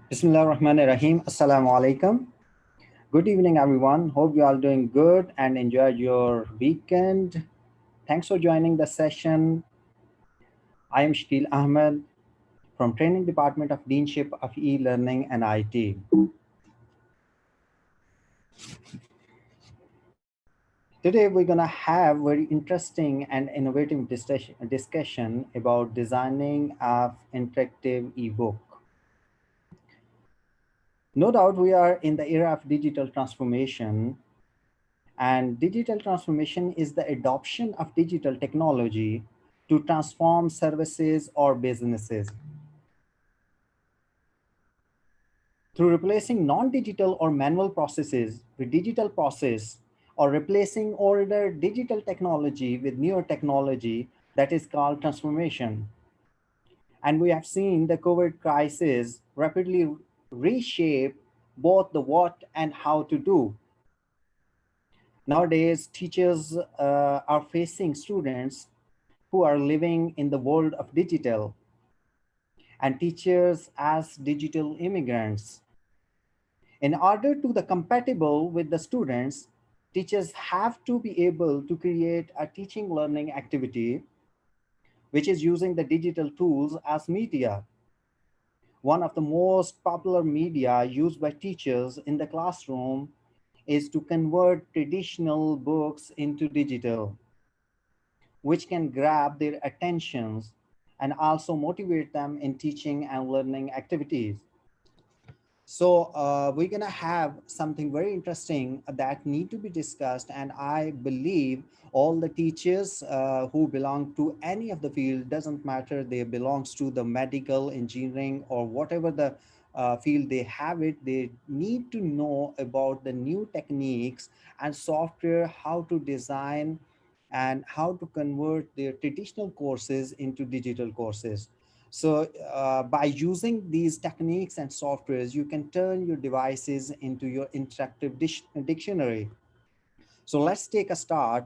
Bismillahirrahmanirrahim. Assalamu alaikum. Good evening, everyone. Hope you all doing good and enjoyed your weekend. Thanks for joining the session. I am Shkil Ahmed from Training Department of Deanship of eLearning and IT. Today, we're going to have very interesting and innovative discussion about designing an interactive ebook. No doubt we are in the era of digital transformation, and digital transformation is the adoption of digital technology to transform services or businesses. Through replacing non-digital or manual processes with digital process, or replacing older digital technology with newer technology, that is called transformation. And we have seen the COVID crisis rapidly reshape both the what and how to do. Nowadays, teachers are facing students who are living in the world of digital, and teachers as digital immigrants. In order to be compatible with the students, teachers have to be able to create a teaching learning activity which is using the digital tools as media. One of the most popular media used by teachers in the classroom is to convert traditional books into digital, which can grab their attentions and also motivate them in teaching and learning activities. So we're gonna have something very interesting that need to be discussed, and I believe all the teachers who belong to any of the field, doesn't matter they belongs to the medical, engineering, or whatever the field they have it, they need to know about the new techniques and software, how to design and how to convert their traditional courses into digital courses. So by using these techniques and softwares, you can turn your devices into your interactive dictionary. So let's take a start.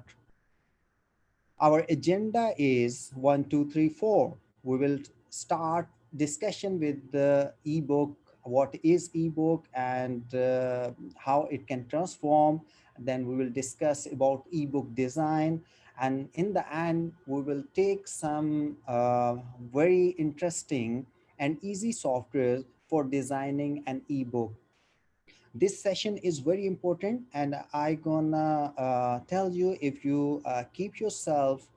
Our agenda is 1, 2, 3, 4. We will start discussion with the ebook, what is ebook and how it can transform. Then we will discuss about ebook design. And in the end, we will take some very interesting and easy software for designing an ebook. This session is very important, and I gonna tell you, if you keep yourself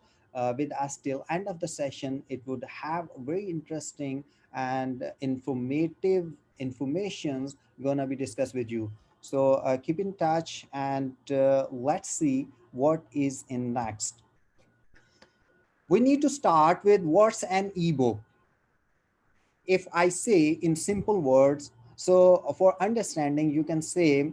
with us till end of the session, it would have very interesting and informative informations gonna be discussed with you. So keep in touch, and let's see what is in next. We need to start with what's an ebook. If I say in simple words, so for understanding, you can say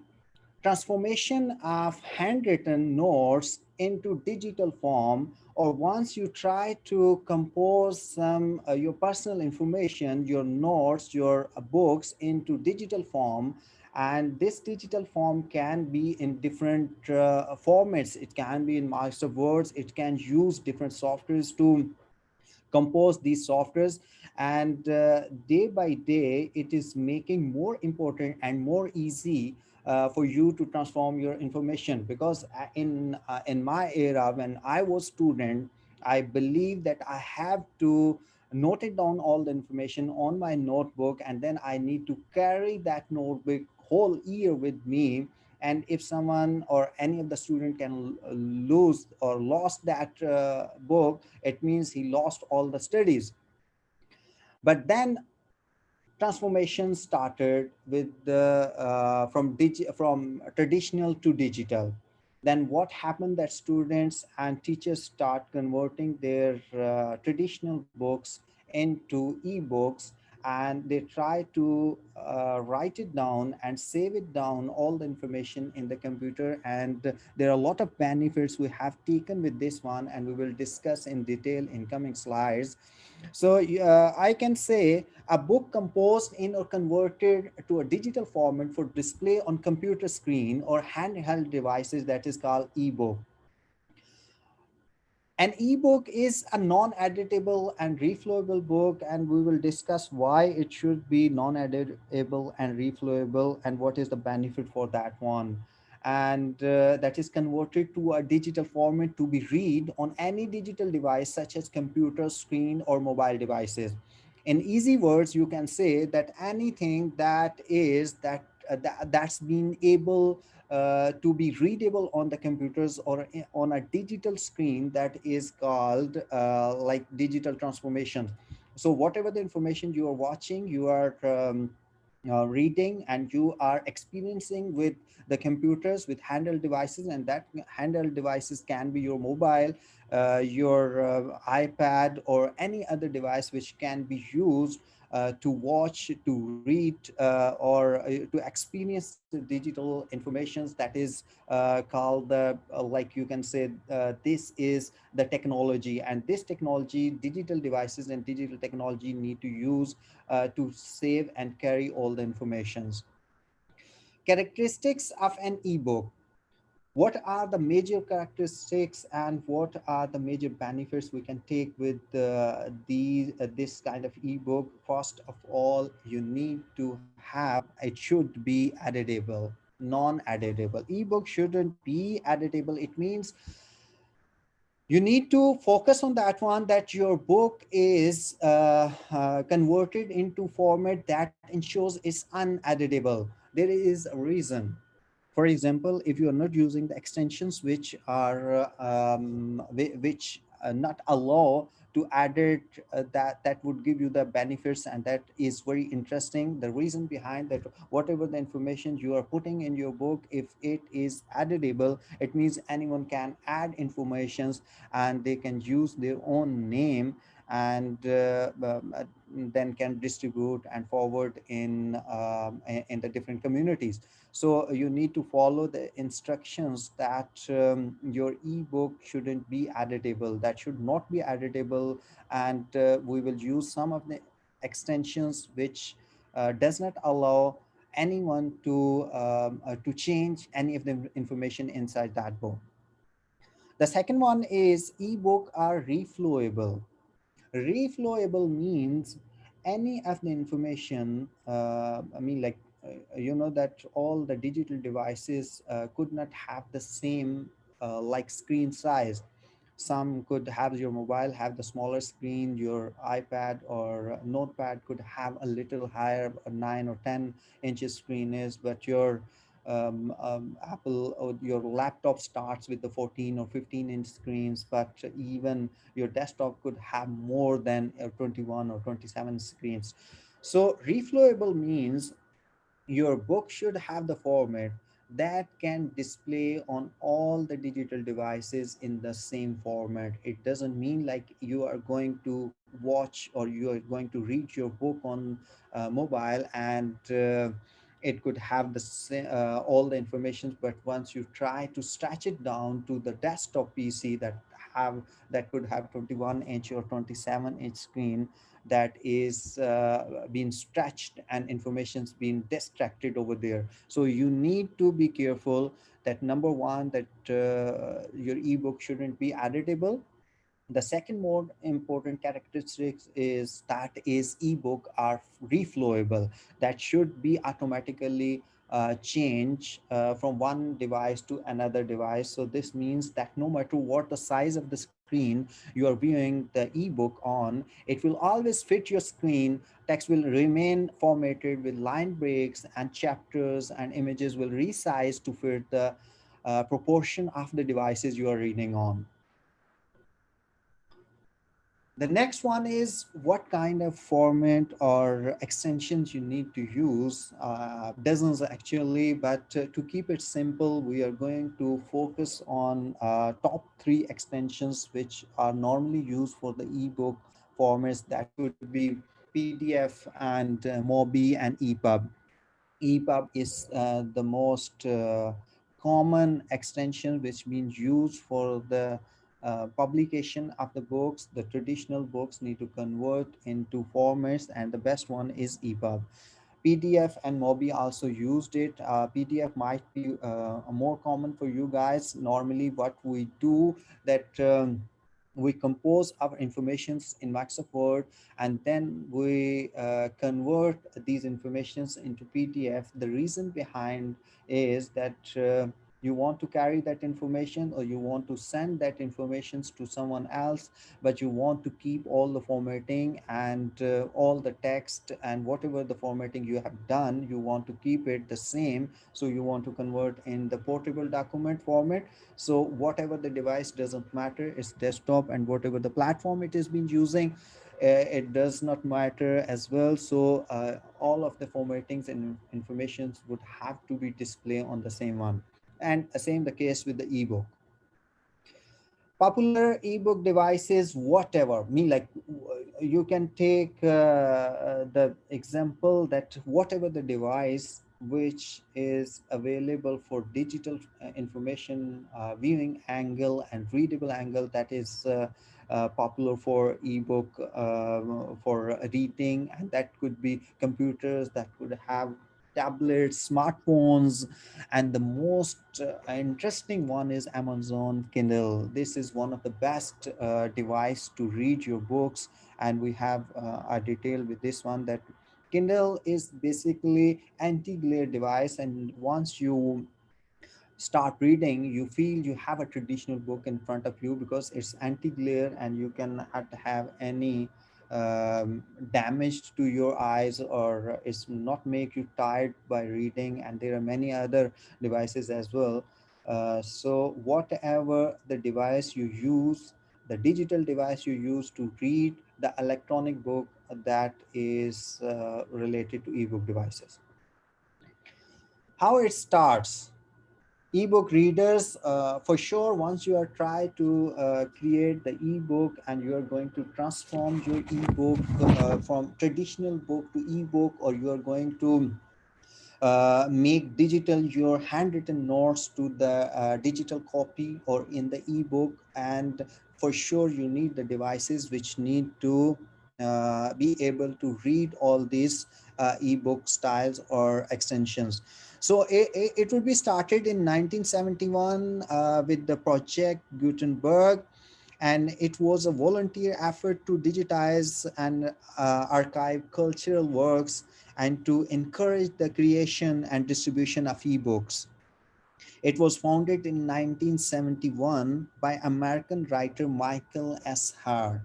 transformation of handwritten notes into digital form, or once you try to compose some your personal information, your notes, your books into digital form. And this digital form can be in different formats. It can be in Microsoft Words, it can use different softwares to compose these softwares. And day by day, it is making more important and more easy for you to transform your information. Because in my era, when I was student, I believe that I have to note it down all the information on my notebook, and then I need to carry that notebook whole year with me. And if someone or any of the student can lose or lost that book, it means he lost all the studies. But then transformation started with the from traditional to digital. Then what happened, that students and teachers start converting their traditional books into ebooks, and they try to write it down and save it down, all the information in the computer. And there are a lot of benefits we have taken with this one, and we will discuss in detail in coming slides. So I can say a book composed in or converted to a digital format for display on computer screen or handheld devices, that is called ebook. An ebook is a non-editable and reflowable book, and we will discuss why it should be non-editable and reflowable and what is the benefit for that one. And that is converted to a digital format to be read on any digital device such as computer, screen, or mobile devices. In easy words, you can say that anything that is that's been able to be readable on the computers or on a digital screen, that is called like digital transformation. So whatever the information you are watching, you are reading, and you are experiencing with the computers, with handheld devices, and that handheld devices can be your mobile, your iPad, or any other device which can be used to watch, to read, or to experience digital informations. That is called the like you can say this is the technology, and this technology, digital devices and digital technology, need to use to save and carry all the informations. Characteristics of an ebook. What are the major characteristics and what are the major benefits we can take with this kind of ebook? First of all, you need to have, it should be editable. Non-editable ebook shouldn't be editable. It means you need to focus on that one, that your book is converted into format that ensures it's uneditable. There is a reason. For example, if you are not using the extensions which are which not allow to edit, that would give you the benefits, and that is very interesting. The reason behind that, whatever the information you are putting in your book, if it is editable, it means anyone can add informations, and they can use their own name, and then can distribute and forward in the different communities. So you need to follow the instructions that your ebook shouldn't be editable, that should not be editable. And we will use some of the extensions which does not allow anyone to change any of the information inside that book. The second one is ebook are reflowable. Reflowable means any of the information, I mean, like, you know that all the digital devices could not have the same like screen size. Some could have, your mobile have the smaller screen, your iPad or notepad could have a little higher, a 9 or 10 inches screen is, but your Apple or your laptop starts with the 14 or 15-inch screens, but even your desktop could have more than 21 or 27 screens. So reflowable means your book should have the format that can display on all the digital devices in the same format. It doesn't mean like you are going to watch or you are going to read your book on mobile, and it could have all the information, but once you try to stretch it down to the desktop PC have that could have 21-inch or 27-inch screen, that is being stretched and information's being distracted over there. So you need to be careful that number one, that your ebook shouldn't be editable. The second more important characteristics is that is ebook are reflowable, that should be automatically change from one device to another device. So this means that no matter what the size of the screen you are viewing the ebook on, it will always fit your screen. Text will remain formatted with line breaks, and chapters and images will resize to fit the proportion of the devices you are reading on. The next one is what kind of format or extensions you need to use. Dozens actually, but to keep it simple, we are going to focus on top three extensions which are normally used for the ebook formats. That could be PDF and Mobi and EPUB. EPUB is the most common extension which means used for the publication of the books. The traditional books need to convert into formats, and the best one is EPUB. PDF and Mobi also used it. PDF might be more common for you guys. Normally, what we do that we compose our informations in Microsoft Word, and then we convert these informations into PDF. The reason behind is that you want to carry that information, or you want to send that information to someone else, but you want to keep all the formatting and all the text and whatever the formatting you have done, you want to keep it the same. So you want to convert in the portable document format. So whatever the device, doesn't matter, it's desktop, and whatever the platform it has been using, it does not matter as well. So all of the formattings and informations would have to be displayed on the same one. And same the case with the ebook. Popular ebook devices, whatever, like you can take the example that whatever the device which is available for digital information viewing angle and readable angle, that is popular for ebook for reading, and that could be computers, that could have tablets, smartphones, and the most interesting one is Amazon Kindle. This is one of the best device to read your books, and we have a detail with this one that Kindle is basically anti-glare device, and once you start reading, you feel you have a traditional book in front of you because it's anti-glare, and you cannot have any damage to your eyes, or it's not make you tired by reading. And there are many other devices as well. So whatever the device you use, the digital device you use to read the electronic book, that is related to ebook devices. How it starts. Ebook readers, for sure, once you are trying to create the ebook, and you are going to transform your ebook from traditional book to ebook, or you are going to make digital your handwritten notes to the digital copy or in the ebook, and for sure you need the devices which need to be able to read all these ebook styles or extensions. So it will be started in 1971 with the project Gutenberg, and it was a volunteer effort to digitize and archive cultural works, and to encourage the creation and distribution of ebooks. It was founded in 1971 by American writer Michael S. Hart.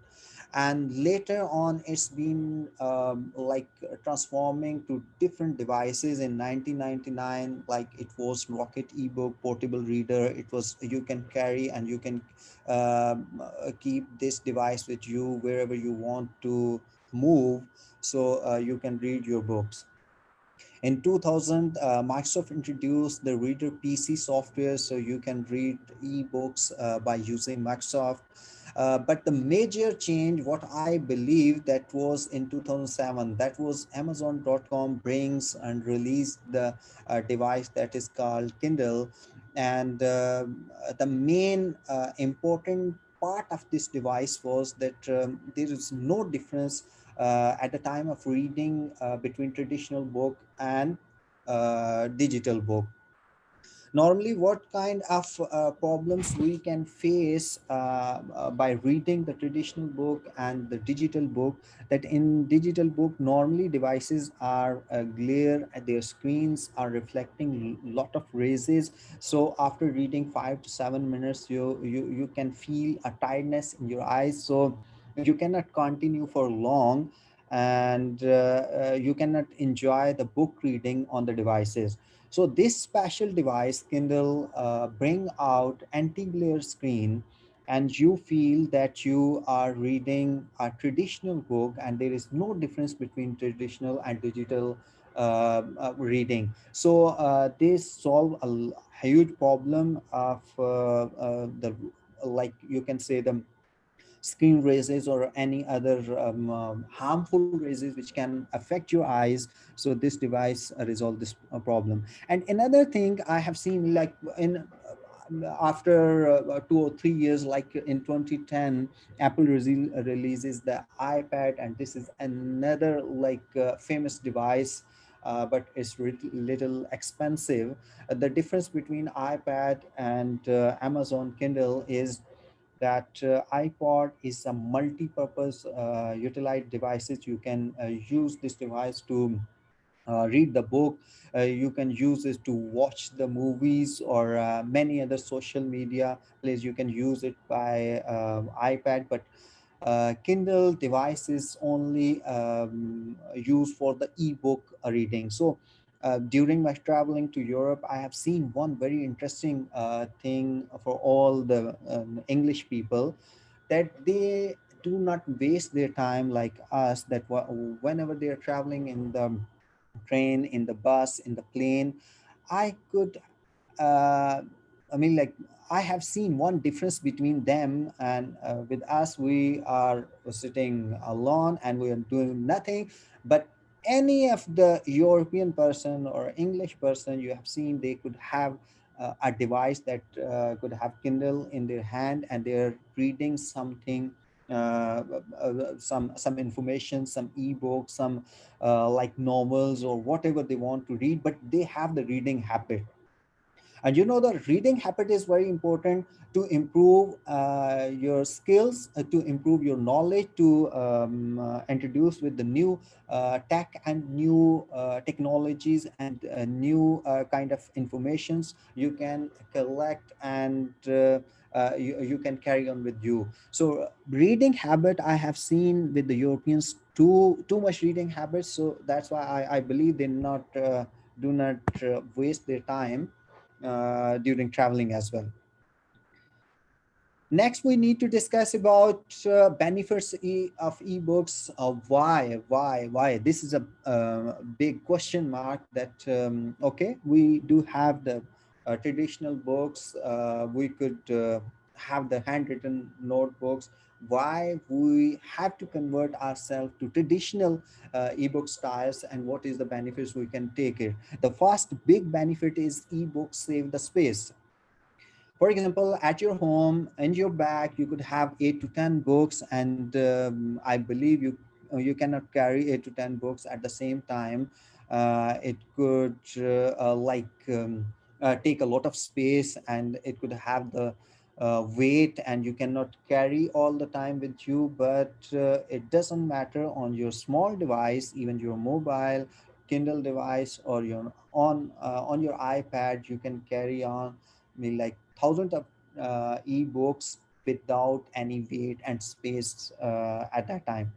And later on, it's been like transforming to different devices. In 1999, like it was Rocket ebook portable reader. It was, you can carry and you can keep this device with you wherever you want to move. So you can read your books. In 2000, Microsoft introduced the Reader PC software, so you can read ebooks by using Microsoft. But the major change, what I believe, that was in 2007, that was Amazon.com brings and released the device that is called Kindle. And the main important part of this device was that there is no difference at the time of reading between traditional book and digital book. Normally, what kind of problems we can face by reading the traditional book and the digital book, that in digital book normally devices are glare, their screens are reflecting lot of rays. So after reading 5 to 7 minutes, you can feel a tiredness in your eyes, so you cannot continue for long, and you cannot enjoy the book reading on the devices. So this special device, Kindle, bring out anti-glare screen, and you feel that you are reading a traditional book, and there is no difference between traditional and digital reading. So this solve a huge problem of the, like you can say, the screen raises or any other harmful raises which can affect your eyes. So this device resolve this problem. And another thing I have seen, like in after 2 or 3 years, like in 2010, Apple releases the iPad, and this is another like famous device, but it's little expensive. The difference between iPad and Amazon Kindle is that iPod is a multi-purpose utilized devices. You can use this device to read the book. You can use it to watch the movies or many other social media plays. You can use it by iPad, but Kindle device is only used for the ebook reading. So during my traveling to Europe, I have seen one very interesting thing for all the English people, that they do not waste their time like us, that whenever they are traveling in the train, in the bus, in the plane, I could uh, I mean, like, I have seen one difference between them and with us. We are sitting alone and we are doing nothing. But any of the European person or English person you have seen, they could have a device that could have Kindle in their hand, and they're reading something, some information, some ebook, some like novels or whatever they want to read, but they have the reading habit. And you know, the reading habit is very important to improve your skills, to improve your knowledge, to introduce with the new tech and new technologies and new kind of informations you can collect, and you can carry on with you. So reading habit, I have seen with the Europeans too much reading habits. So that's why I believe they not do not waste their time during traveling as well. Next, we need to discuss about benefits of ebooks. Why? This is a big question mark. That okay, we do have the traditional books. We could have the handwritten notebooks. Why we have to convert ourselves to traditional ebook styles, and what is the benefits we can take it? The first big benefit is ebooks save the space. For example, at your home, in your bag, you could have 8 to 10 books, and I believe you cannot carry 8 to 10 books at the same time. It could take a lot of space, and it could have the weight, and you cannot carry all the time with you. But it doesn't matter, on your small device, even your mobile Kindle device, or your on your iPad, you can carry on, I mean, like, thousands of ebooks without any weight and space at that time.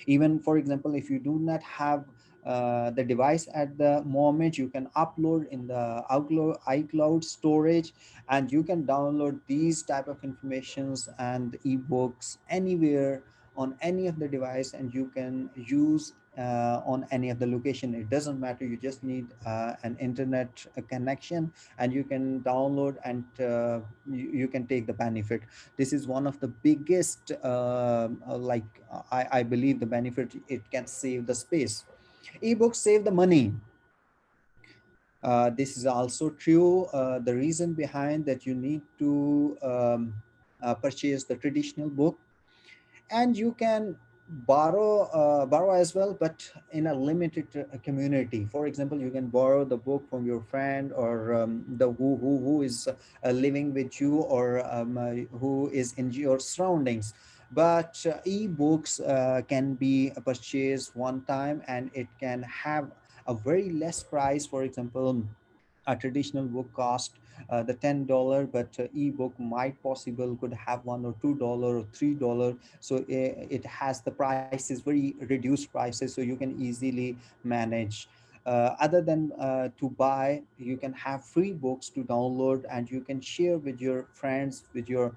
Even, for example, if you do not have the device at the moment, you can upload in the iCloud storage, and you can download these type of informations and ebooks anywhere on any of the device, and you can use on any of the location. It doesn't matter, you just need an internet connection, and you can download, and you can take the benefit. This is one of the biggest I believe the benefit. It can save the space. Ebooks save the money. This is also true. The reason behind that, you need to purchase the traditional book, and you can borrow as well, but in a limited community. For example, you can borrow the book from your friend, or the who is living with you, or who is in your surroundings. But ebooks can be purchased one time, and it can have a very less price. For example, a traditional book cost the $10, but ebook might possible could have $1 or $2 or $3. So it has the prices, very reduced prices, so you can easily manage. Other than to buy, you can have free books to download, and you can share with your friends, with your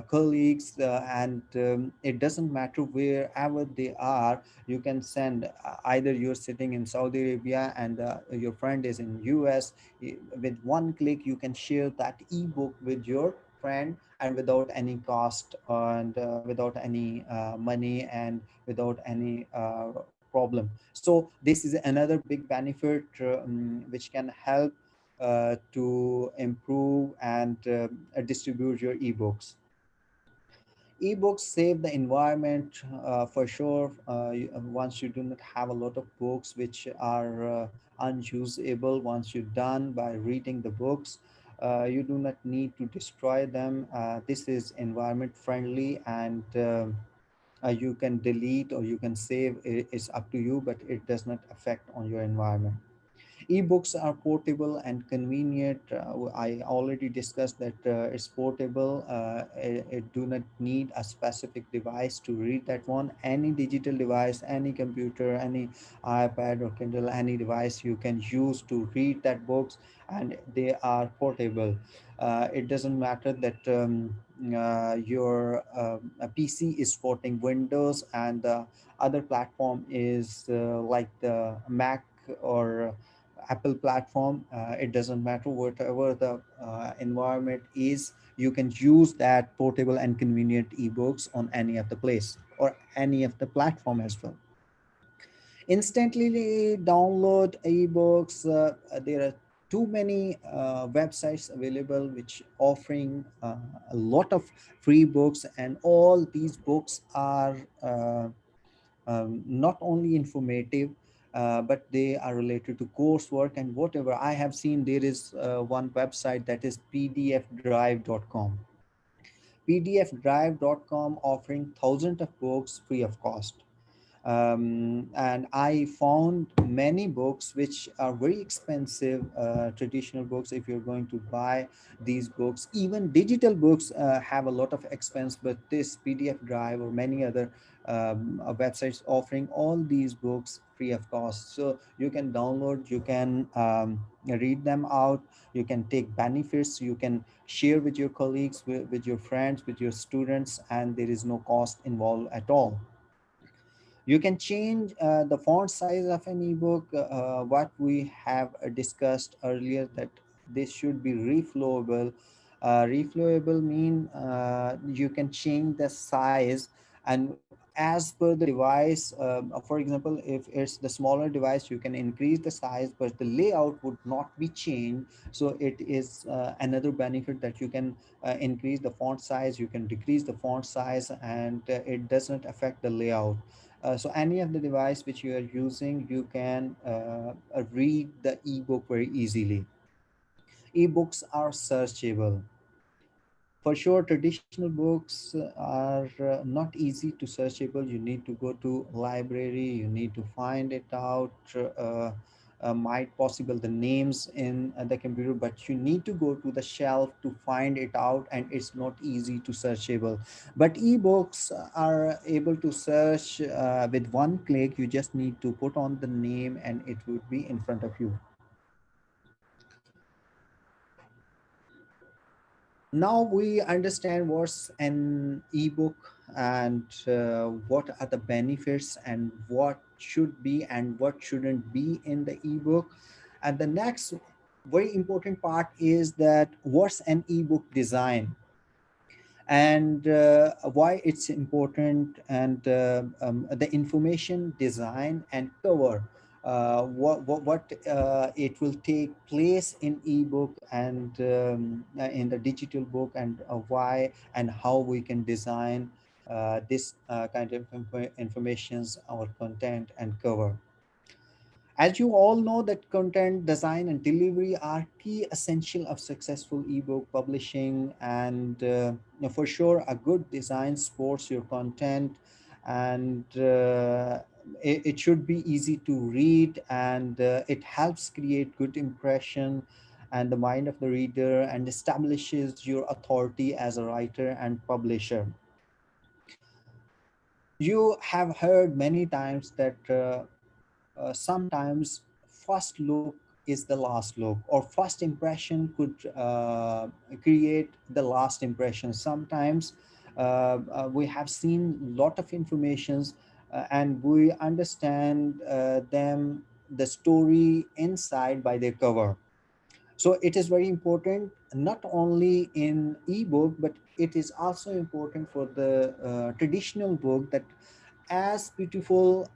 colleagues, and it doesn't matter wherever they are. You can send, either you're sitting in Saudi Arabia and your friend is in US. With one click, you can share that ebook with your friend, and without any cost, and without any money, and without any problem. So this is another big benefit which can help to improve and distribute your ebooks. Ebooks save the environment for sure. Once you do not have a lot of books which are unusable, once you're done by reading the books, You do not need to destroy them. This is environment friendly, and you can delete or you can save. It's up to you, but it does not affect on your environment. Ebooks are portable and convenient. I already discussed that it's portable. It do not need a specific device to read that one. Any digital device, any computer, any iPad or Kindle, any device you can use to read that books, and they are portable. It doesn't matter that your a PC is supporting Windows and the other platform is like the Mac or Apple platform. It doesn't matter whatever the environment is, you can use that portable and convenient ebooks on any of the place or any of the platform as well. Instantly download ebooks. There are too many websites available which offering a lot of free books, and all these books are not only informative, but they are related to coursework and whatever. I have seen there is one website that is pdfdrive.com. pdfdrive.com offering thousands of books free of cost. And I found many books which are very expensive, traditional books. If you're going to buy these books, even digital books have a lot of expense, but this PDF Drive or many other websites offering all these books free of cost. So you can download, you can read them out, you can take benefits, you can share with your colleagues, with your friends, with your students, and there is no cost involved at all. You can change the font size of an ebook. What we have discussed earlier, that this should be reflowable. Reflowable mean you can change the size, and as per the device. For example, if it's the smaller device, you can increase the size, but the layout would not be changed. So it is another benefit that you can increase the font size, you can decrease the font size, and it doesn't affect the layout. So any of the device which you are using, you can read the ebook very easily. Ebooks are searchable. For sure, traditional books are not easy to searchable. You need to go to library, you need to find it out. Might possible the names in the computer, but you need to go to the shelf to find it out, and it's not easy to searchable. But ebooks are able to search with one click. You just need to put on the name and it would be in front of you. Now we understand what's an ebook, and what are the benefits, and what should be and what shouldn't be in the ebook. And the next very important part is that what's an ebook design, and why it's important, and the information, design, and cover. What it will take place in ebook and in the digital book, and why and how we can design this kind of informations, our content and cover. As you all know, that content design and delivery are key essential of successful ebook publishing, and for sure, a good design supports your content, and it should be easy to read, and it helps create good impression and the mind of the reader, and establishes your authority as a writer and publisher. You have heard many times that sometimes first look is the last look, or first impression could create the last impression. Sometimes we have seen lot of informations, and we understand them, the story inside, by their cover. So it is very important, not only in ebook, but it is also important for the traditional book, that as beautiful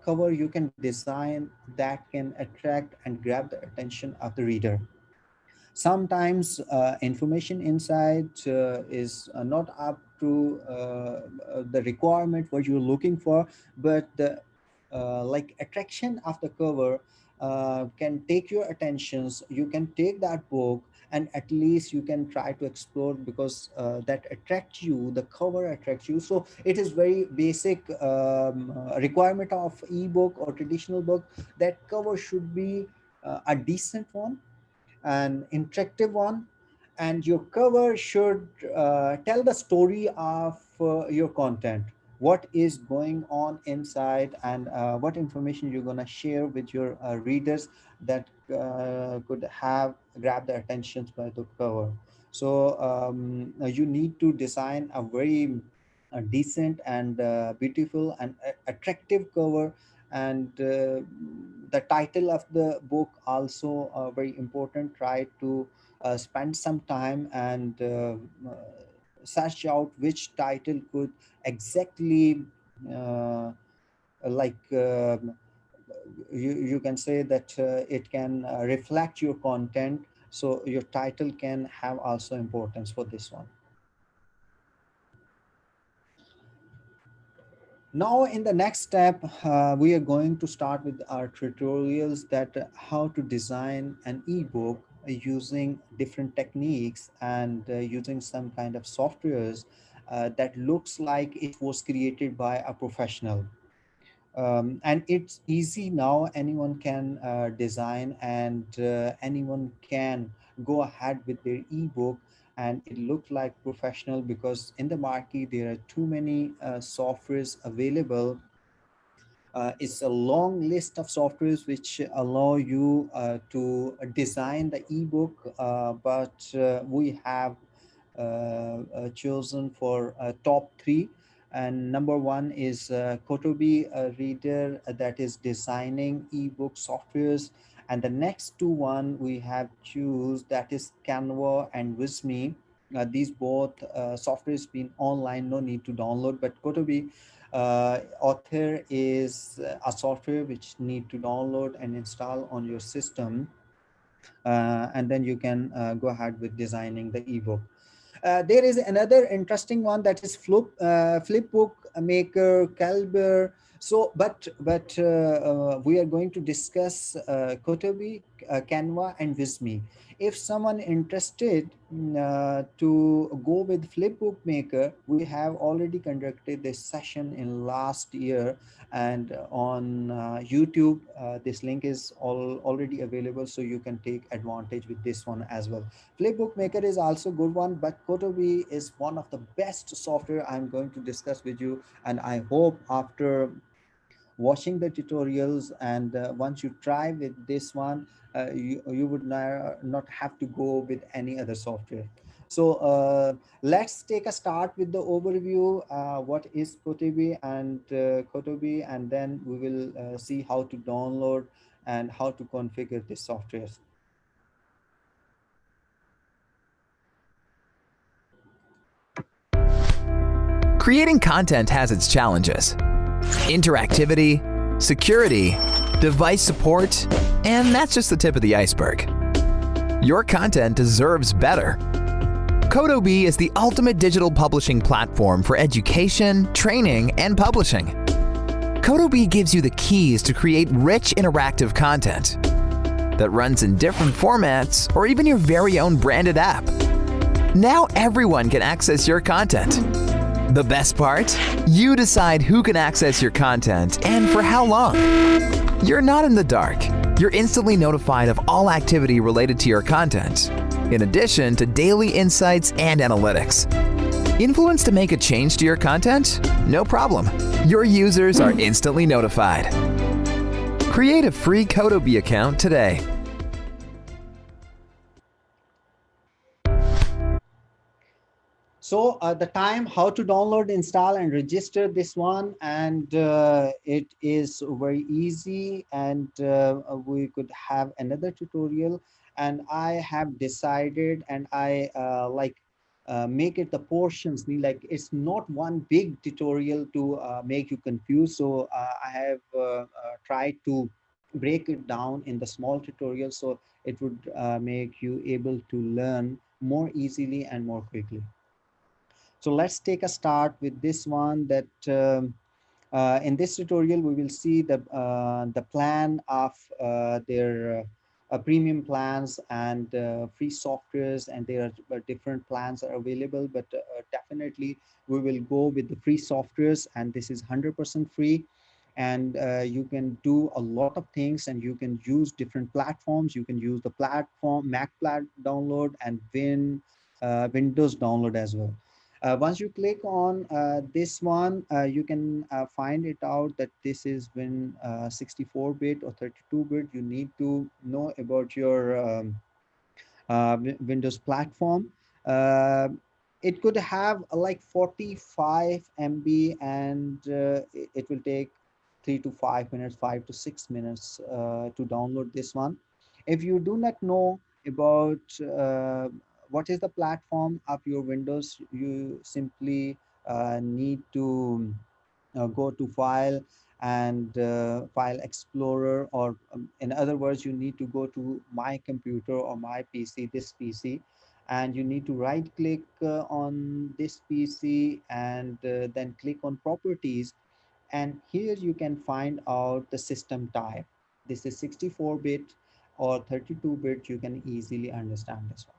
cover you can design that can attract and grab the attention of the reader. Sometimes information inside is not up to the requirement what you're looking for, but the like attraction of the cover can take your attentions. You can take that book and at least you can try to explore, because that attracts you, the cover attracts you. So it is very basic requirement of ebook or traditional book, that cover should be a decent one, an interactive one, and your cover should tell the story of your content, what is going on inside, and what information you're going to share with your readers that could have grab their attention by the cover. So you need to design a very decent and beautiful and attractive cover. And the title of the book also very important. Try to spend some time and search out which title could exactly uh, like you can say that it can reflect your content, so your title can have also importance for this one. Now, in the next step, we are going to start with our tutorials that how to design an ebook using different techniques and using some kind of softwares that looks like it was created by a professional. And it's easy now, anyone can design, and anyone can go ahead with their ebook and it look like professional, because in the market there are too many softwares available. It's a long list of softwares which allow you to design the ebook, but we have chosen for top three. And number one is Kotobee reader that is designing ebook softwares. And the next two one we have choose, that is Canva and Wisme. These both softwares been online, no need to download. But Kotobee author is a software which need to download and install on your system, and then you can go ahead with designing the ebook. There is another interesting one, that is Flipbook Maker, Calber. So, but we are going to discuss Kotobee, Canva, and Visme. If someone interested to go with Flipbook Maker, we have already conducted this session in last year, and on YouTube, this link is already available, so you can take advantage with this one as well. Flipbook Maker is also good one, but Kotobee is one of the best software I'm going to discuss with you. And I hope after watching the tutorials and once you try with this one, you would not have to go with any other software. So let's take a start with the overview. What is Kotobee, and then we will see how to download and how to configure this software. Creating content has its challenges. Interactivity, security, device support, and that's just the tip of the iceberg. Your content deserves better. Kotobee is the ultimate digital publishing platform for education, training, and publishing. Kotobee gives you the keys to create rich interactive content that runs in different formats or even your very own branded app. Now everyone can access your content. The best part? You decide who can access your content and for how long. You're not in the dark. You're instantly notified of all activity related to your content, in addition to daily insights and analytics. Influence to make a change to your content? No problem. Your users are instantly notified. Create a free Kotobee account today. So the time, how to download, install, and register this one, and it is very easy, and we could have another tutorial. And I have decided, and I make it the portions, like it's not one big tutorial to make you confused. So I have tried to break it down in the small tutorial, so it would make you able to learn more easily and more quickly. So let's take a start with this one, that in this tutorial, we will see the plan of their premium plans and free softwares, and there are different plans are available, but definitely we will go with the free softwares, and this is 100% free. And you can do a lot of things, and you can use different platforms. You can use the platform Mac download and Windows download as well. Once you click on this one, you can find it out that this is Win 64-bit or 32-bit. You need to know about your Windows platform. Uh, it could have like 45 MB, and it will take 3 to 5 minutes, 5 to 6 minutes to download this one. If you do not know about what is the platform of your Windows, you simply need to go to file and file explorer, or in other words, you need to go to my computer or my PC, this PC, and you need to right click on this PC, and then click on properties, and here you can find out the system type. This is 64-bit or 32-bit. You can easily understand this one.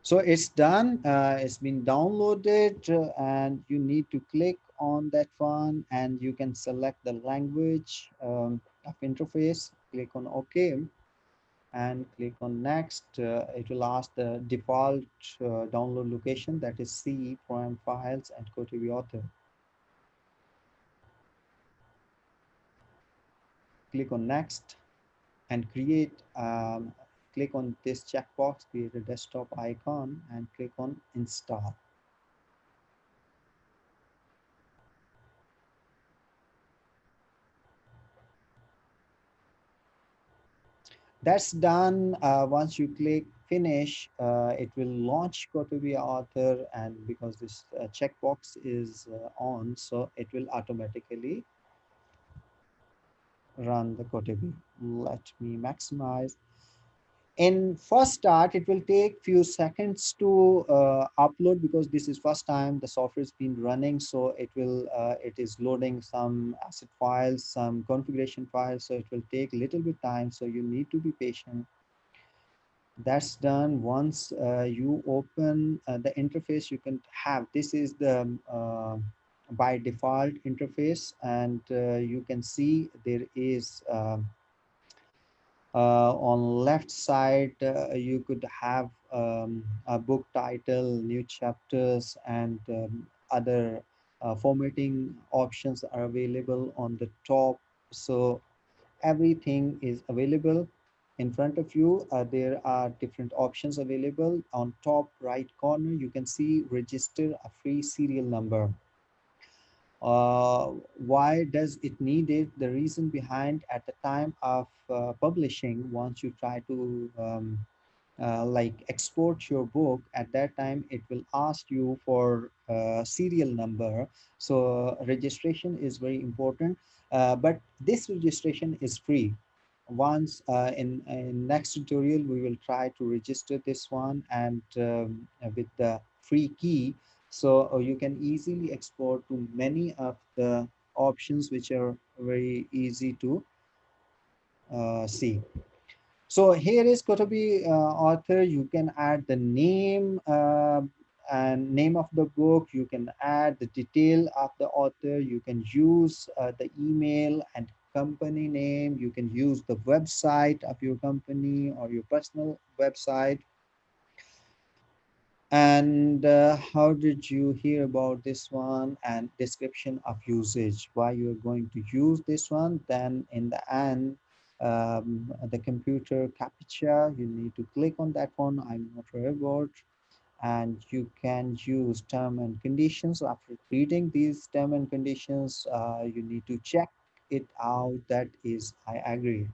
So it's done, it's been downloaded, and you need to click on that one, and you can select the language of interface, click on OK, and click on next. It will ask the default download location, that is C, program files, and Kotobee author. Click on next and create, click on this checkbox, create a desktop icon, and click on install. That's done. Once you click finish, it will launch Kotobee author, and because this checkbox is on, so it will automatically run the Kotobee. Let me maximize. In first start, it will take few seconds to upload, because this is first time the software has been running, so it is loading some asset files, some configuration files, so it will take a little bit time, so you need to be patient. That's done. Once you open the interface, you can have, this is the by default interface, and you can see there is on left side you could have a book title, new chapters, and other formatting options are available on the top. So everything is available in front of you. There are different options available. On top right corner, you can see register a free serial number. Why does it need it? The reason behind, at the time of publishing, once you try to like export your book, at that time it will ask you for serial number. So registration is very important, but this registration is free. Once in next tutorial, we will try to register this one, and with the free key, so you can easily export to many of the options which are very easy to see. So here is Kotobee author. You can add the name and name of the book. You can add the detail of the author. You can use the email and company name. You can use the website of your company or your personal website. And how did you hear about this one, and description of usage, why you're going to use this one. Then in the end, the computer captcha, you need to click on that one, I'm not sure about, and you can use term and conditions. After reading these term and conditions, you need to check it out, that is I agree,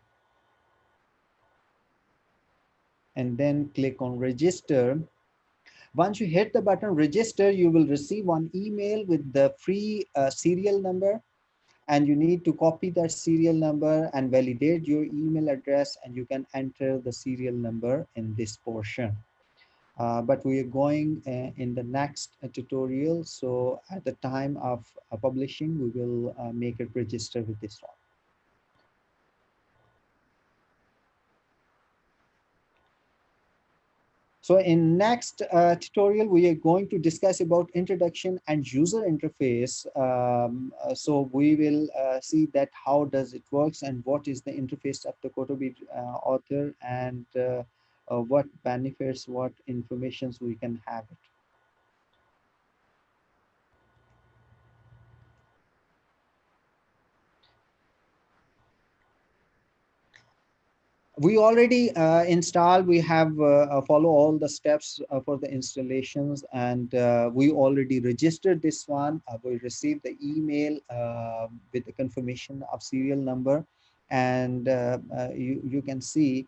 and then click on register. Once you hit the button register, you will receive one email with the free serial number, and you need to copy that serial number and validate your email address, and you can enter the serial number in this portion. But we are going in the next tutorial, so at the time of publishing, we will make it register with this one. So in next tutorial, we are going to discuss about introduction and user interface. So we will see that how does it works and what is the interface of the Kotobee author, and what benefits, what informations we can have it. We already installed, we have follow all the steps for the installations, and we already registered this one. We received the email with the confirmation of serial number, and you can see,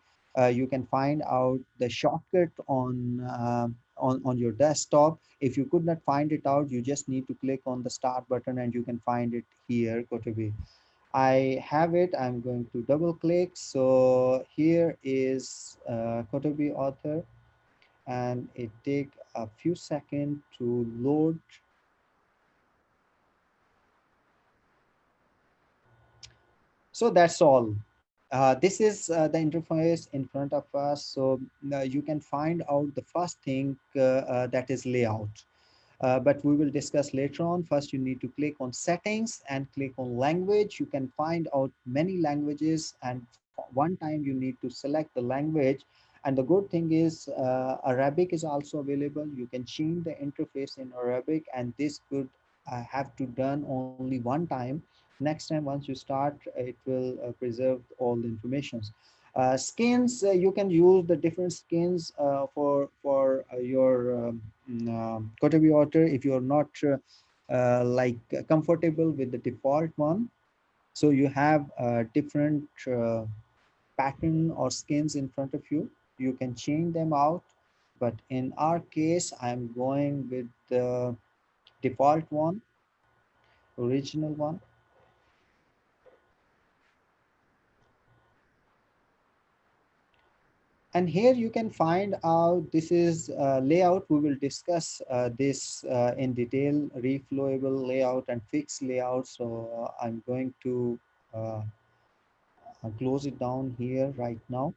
you can find out the shortcut on your desktop. If you could not find it out, you just need to click on the start button and you can find it here, Kotobee. I have it. I'm going to double click. So here is Kotobee author, and it take a few seconds to load. So that's all. This is the interface in front of us. So you can find out the first thing, that is layout. But we will discuss later on. First, you need to click on settings and click on language. You can find out many languages, and one time you need to select the language. And the good thing is Arabic is also available. You can change the interface in Arabic, and this could have to done only one time. Next time, once you start, it will preserve all the informations. Skins, you can use the different skins for your Kotobee author if you're not like comfortable with the default one. So you have different pattern or skins in front of you. You can change them out, but in our case, I'm going with the default one, original one. And here you can find out, this is layout. We will discuss this in detail, reflowable layout and fixed layout. So I'm going to uh, close it down here right now.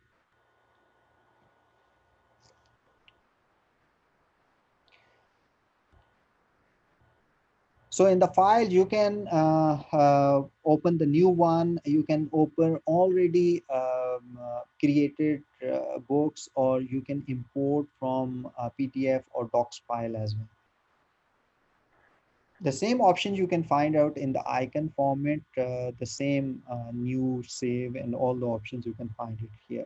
So in the file, you can open the new one. You can open already created books, or you can import from a PDF or docs file as well. The same options you can find out in the icon format, the same new, save, and all the options you can find it here.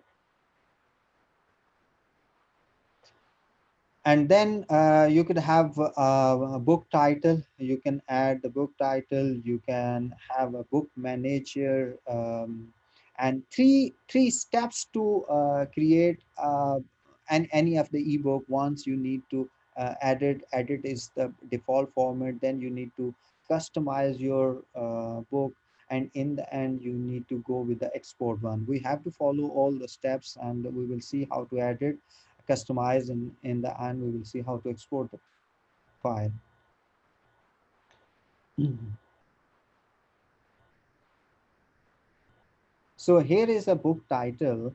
And then you could have a book title. You can add the book title. You can have a book manager, and three steps to create any of the ebook. Once you need to edit is the default format. Then you need to customize your book, and in the end you need to go with the export one. We have to follow all the steps, and we will see how to edit, customize, and in the end we will see how to export the file. So here is a book title,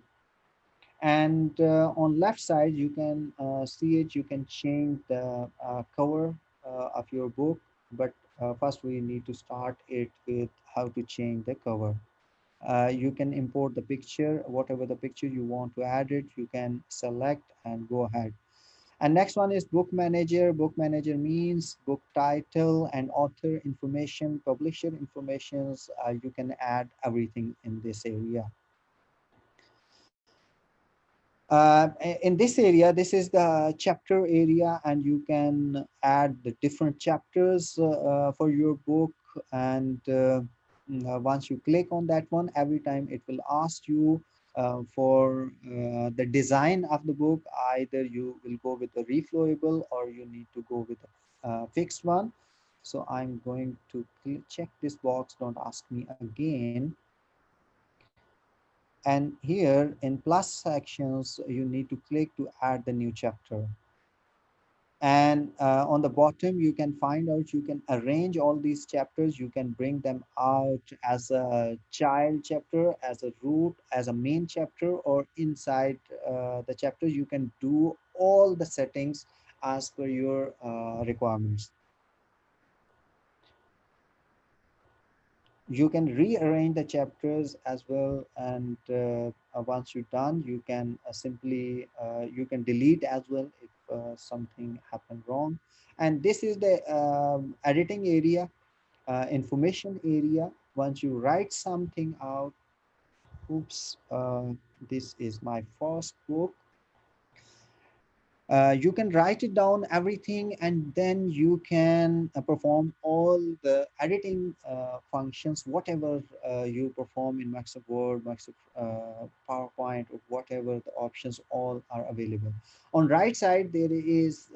and on left side you can see it. You can change the cover of your book, but first we need to start it with how to change the cover. You can import the picture, whatever the picture you want to add it, you can select and go ahead. And next one is book manager. Book manager means book title and author information, publisher informations. You can add everything in this area. In this area, this is the chapter area, and you can add the different chapters for your book. And once you click on that one, every time it will ask you for the design of the book. Either you will go with the reflowable, or you need to go with a fixed one. So I'm going to check this box, don't ask me again. And here in plus sections, you need to click to add the new chapter. And on the bottom, you can find out, you can arrange all these chapters. You can bring them out as a child chapter, as a root, as a main chapter, or inside the chapter. You can do all the settings as per your requirements. You can rearrange the chapters as well, and once you're done, you can simply you can delete as well if something happened wrong. And this is the editing area, information area. Once you write something out, oops, this is my first book. You can write it down everything, and then you can perform all the editing functions, whatever you perform in Microsoft Word, Microsoft PowerPoint, or whatever the options all are available. On right side there is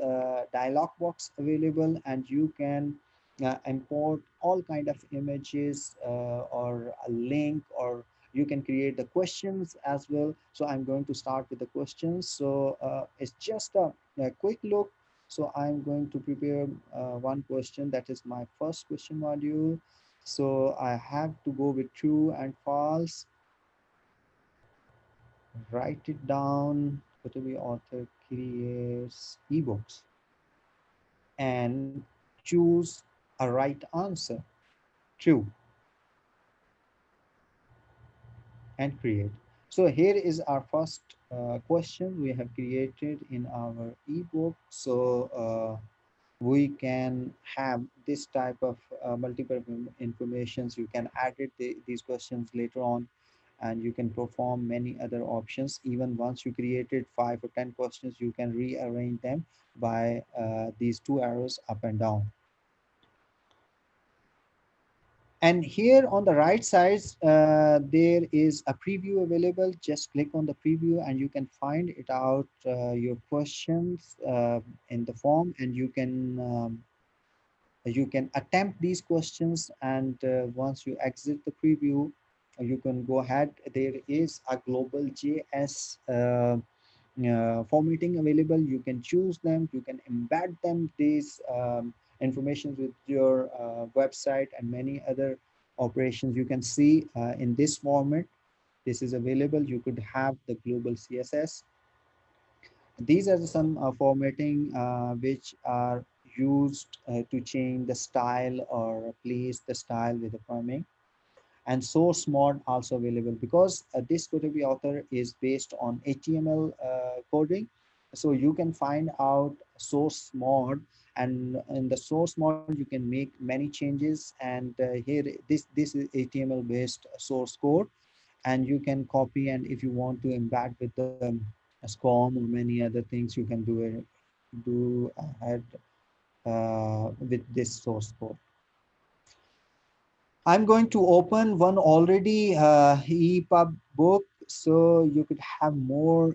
dialog box available, and you can import all kind of images or a link, or you can create the questions as well. So I'm going to start with the questions. So it's just a quick look. So I'm going to prepare one question. That is my first question module. So I have to go with true and false, write it down. Kotobee author creates ebooks, and choose a right answer, true, and create. So here is our first question we have created in our ebook. So we can have this type of multiple informations. You can edit these questions later on, and you can perform many other options. Even once you created 5 or 10 questions, you can rearrange them by these two arrows up and down. And here on the right side, there is a preview available. Just click on the preview and you can find it out, your questions in the form, and you can attempt these questions. And once you exit the preview, you can go ahead. There is a global JS formatting available. You can choose them, you can embed them, these information with your website and many other operations. You can see in this format, this is available. You could have the global CSS. These are some formatting which are used to change the style or place the style with the firming. And source mod also available, because this Kotobee author is based on HTML coding. So you can find out source mod, and in the source mod you can make many changes. And here this is HTML based source code, and you can copy, and if you want to embed with the SCORM or many other things, you can do ahead with this source code. I'm going to open one already EPUB book, so you could have more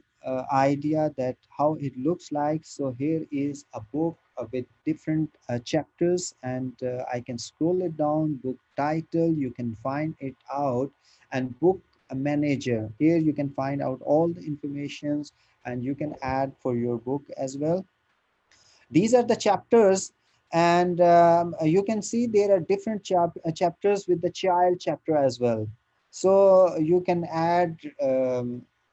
idea that how it looks like. So here is a book with different chapters, and I can scroll it down. Book title, you can find it out, and book manager. Here you can find out all the informations, and you can add for your book as well. These are the chapters, and you can see there are different chapters with the child chapter as well. So you can add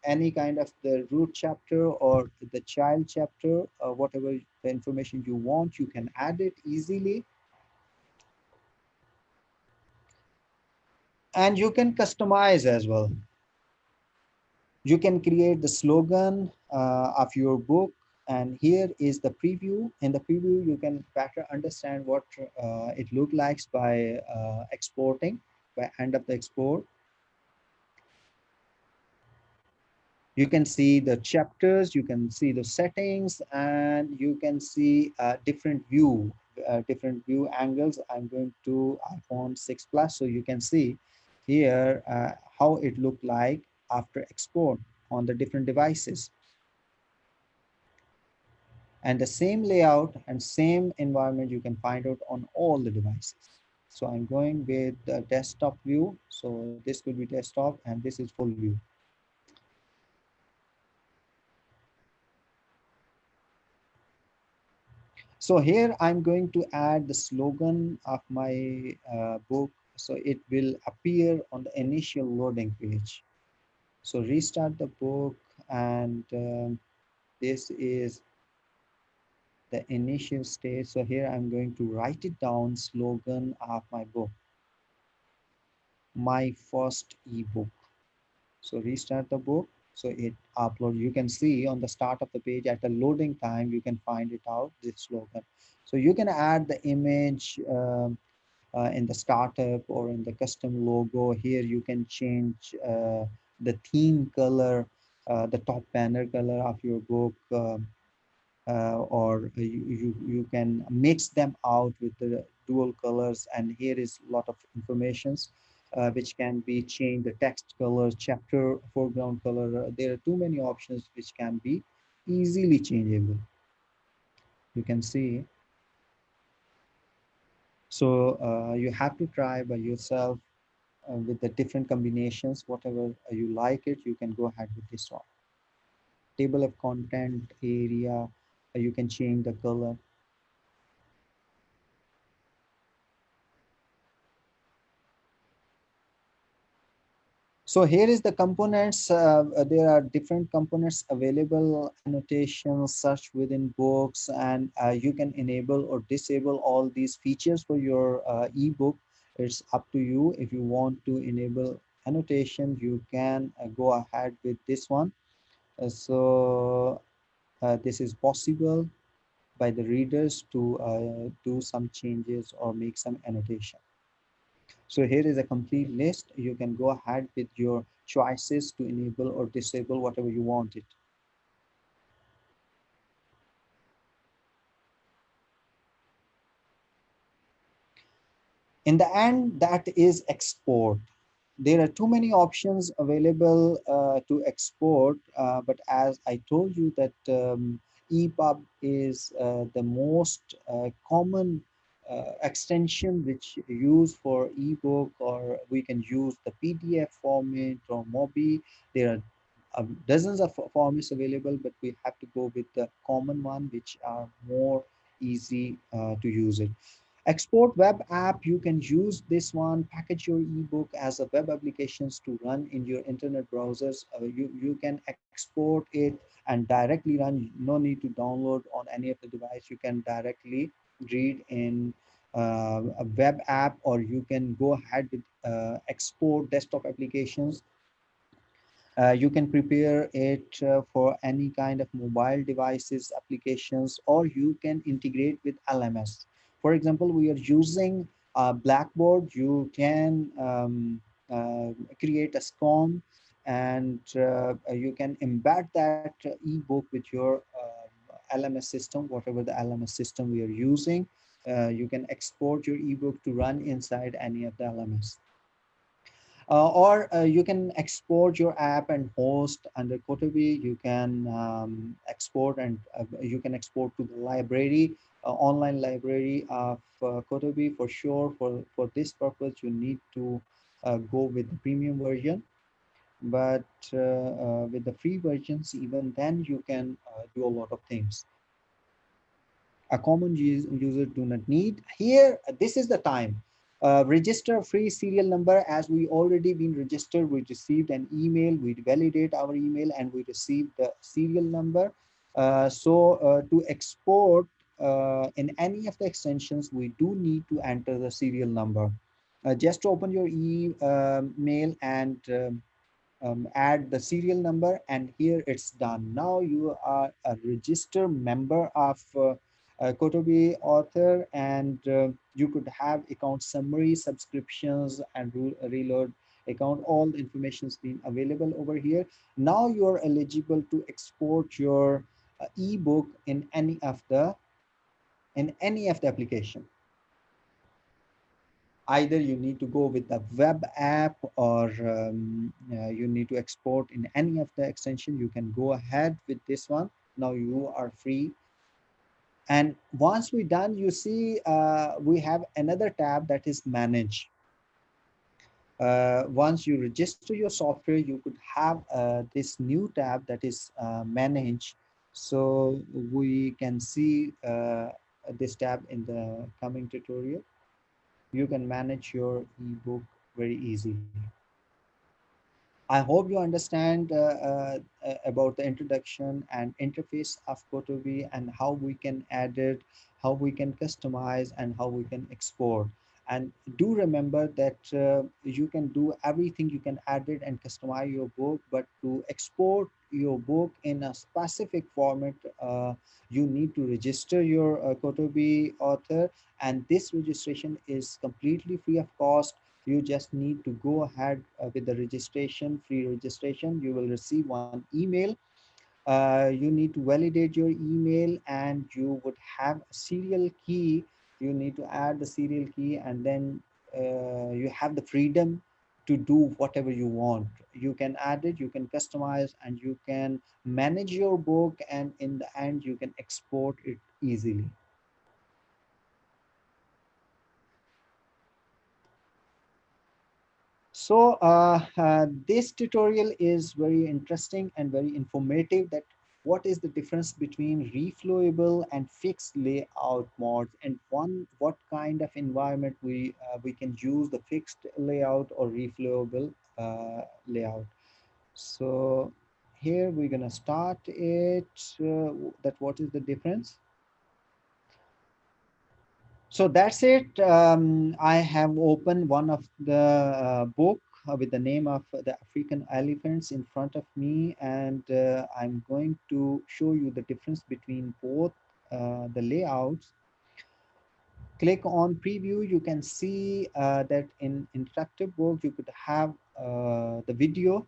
any kind of the root chapter or the child chapter, whatever the information you want, you can add it easily. And you can customize as well. You can create the slogan of your book, and here is the preview. In the preview you can better understand what it look like by exporting, by end of the export. You can see the chapters, you can see the settings, and you can see different view angles. I'm going to iPhone 6 Plus, so you can see here how it looked like after export on the different devices. And the same layout and same environment you can find out on all the devices. So I'm going with the desktop view. So this could be desktop, and this is full view. So here I'm going to add the slogan of my book. So it will appear on the initial loading page. So restart the book, and This is the initial stage. So here I'm going to write it down, slogan of my book, my first ebook. So restart the book. So it upload. You can see on the start of the page at the loading time, you can find it out, this slogan. So you can add the image in the startup or in the custom logo. Here you can change the theme color, the top banner color of your book. Or you can mix them out with the dual colors, and here is a lot of informations which can be changed, the text color, chapter foreground color. There are too many options which can be easily changeable, you can see. So you have to try by yourself with the different combinations, whatever you like it, you can go ahead with this one. Table of content area, you can change the color. So here is the components. There are different components available, annotations, search within books, and you can enable or disable all these features for your ebook. It's up to you. If you want to enable annotation, you can go ahead with this one. This is possible by the readers to do some changes or make some annotation. So here is a complete list. You can go ahead with your choices to enable or disable whatever you want it. In the end, that is export. There are too many options available to export, but as I told you that EPUB is the most common extension which use for ebook, or we can use the PDF format or MOBI. There are dozens of formats available, but we have to go with the common one which are more easy to use it. Export web app, you can use this one, package your ebook as a web applications to run in your internet browsers. You can export it and directly run, no need to download on any of the device. You can directly read in a web app, or you can go ahead with export desktop applications. You can prepare it for any kind of mobile devices applications, or you can integrate with LMS. For example, we are using Blackboard. You can create a SCOM, and you can embed that ebook with your LMS system, whatever the LMS system we are using. You can export your ebook to run inside any of the LMS. Or you can export your app and host under Kotobee. You can export, and you can export to the library, online library of Kotobee. For sure, for this purpose, you need to go with the premium version. But with the free versions, even then, you can do a lot of things a common user do not need. Here, this is the time. Register a free serial number. As we already been registered, we received an email, we validate our email, and we receive the serial number. To export in any of the extensions, we do need to enter the serial number. Just open your email and add the serial number, and here it's done. Now you are a registered member of Kotobee author, and you could have account summary, subscriptions, and reload account. All the information is being available over here. Now you're eligible to export your ebook in any of the application. Either you need to go with the web app, or you need to export in any of the extension. You can go ahead with this one. Now you are free. And once we're done, you see we have another tab that is manage. Once you register your software, you could have this new tab that is manage. So we can see this tab in the coming tutorial. You can manage your ebook very easily. I hope you understand about the introduction and interface of Kotobee and how we can add it, how we can customize, and how we can export. And do remember that you can do everything, you can add it and customize your book, but to export your book in a specific format, you need to register your Kotobee author, and this registration is completely free of cost. You just need to go ahead with the registration, free registration. You will receive one email. You need to validate your email, and you would have a serial key. You need to add the serial key, and then you have the freedom to do whatever you want. You can add it, you can customize, and you can manage your book, and in the end you can export it easily. So this tutorial is very interesting and very informative, that what is the difference between reflowable and fixed layout modes, and what kind of environment we can use the fixed layout or reflowable layout. So here we're gonna start it, that what is the difference. So that's it. I have opened one of the book with the name of the African elephants in front of me, and I'm going to show you the difference between both the layouts. Click on preview. You can see that in interactive book you could have the video,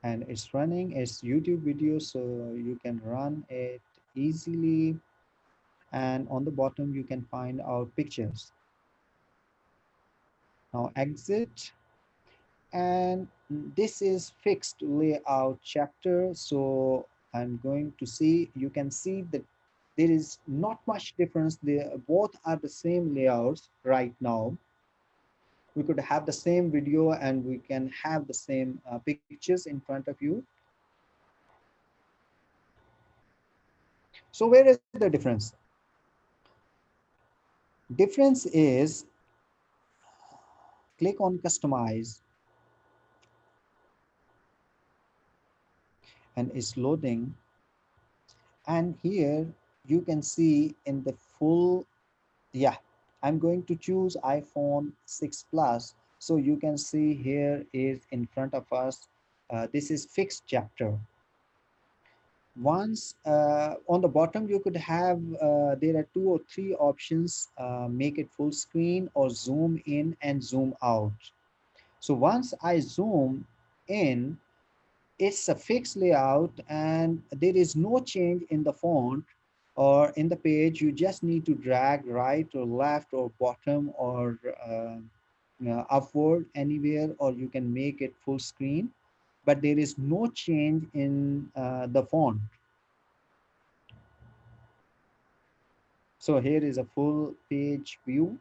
and it's running. It's YouTube video, so you can run it easily. And on the bottom you can find out pictures. Now exit, and this is fixed layout chapter. So I'm going to see, you can see that there is not much difference. They both are the same layouts right now. We could have the same video and we can have the same pictures in front of you. So where is the difference? Difference is, click on customize, and it's loading. And here you can see in the full, yeah, I'm going to choose iPhone 6 Plus. So you can see here is in front of us, this is fixed chapter. Once on the bottom you could have, there are two or three options, make it full screen or zoom in and zoom out. So once I zoom in, it's a fixed layout and there is no change in the font or in the page. You just need to drag right or left or bottom or upward anywhere, or you can make it full screen, but there is no change in the font. So here is a full page view.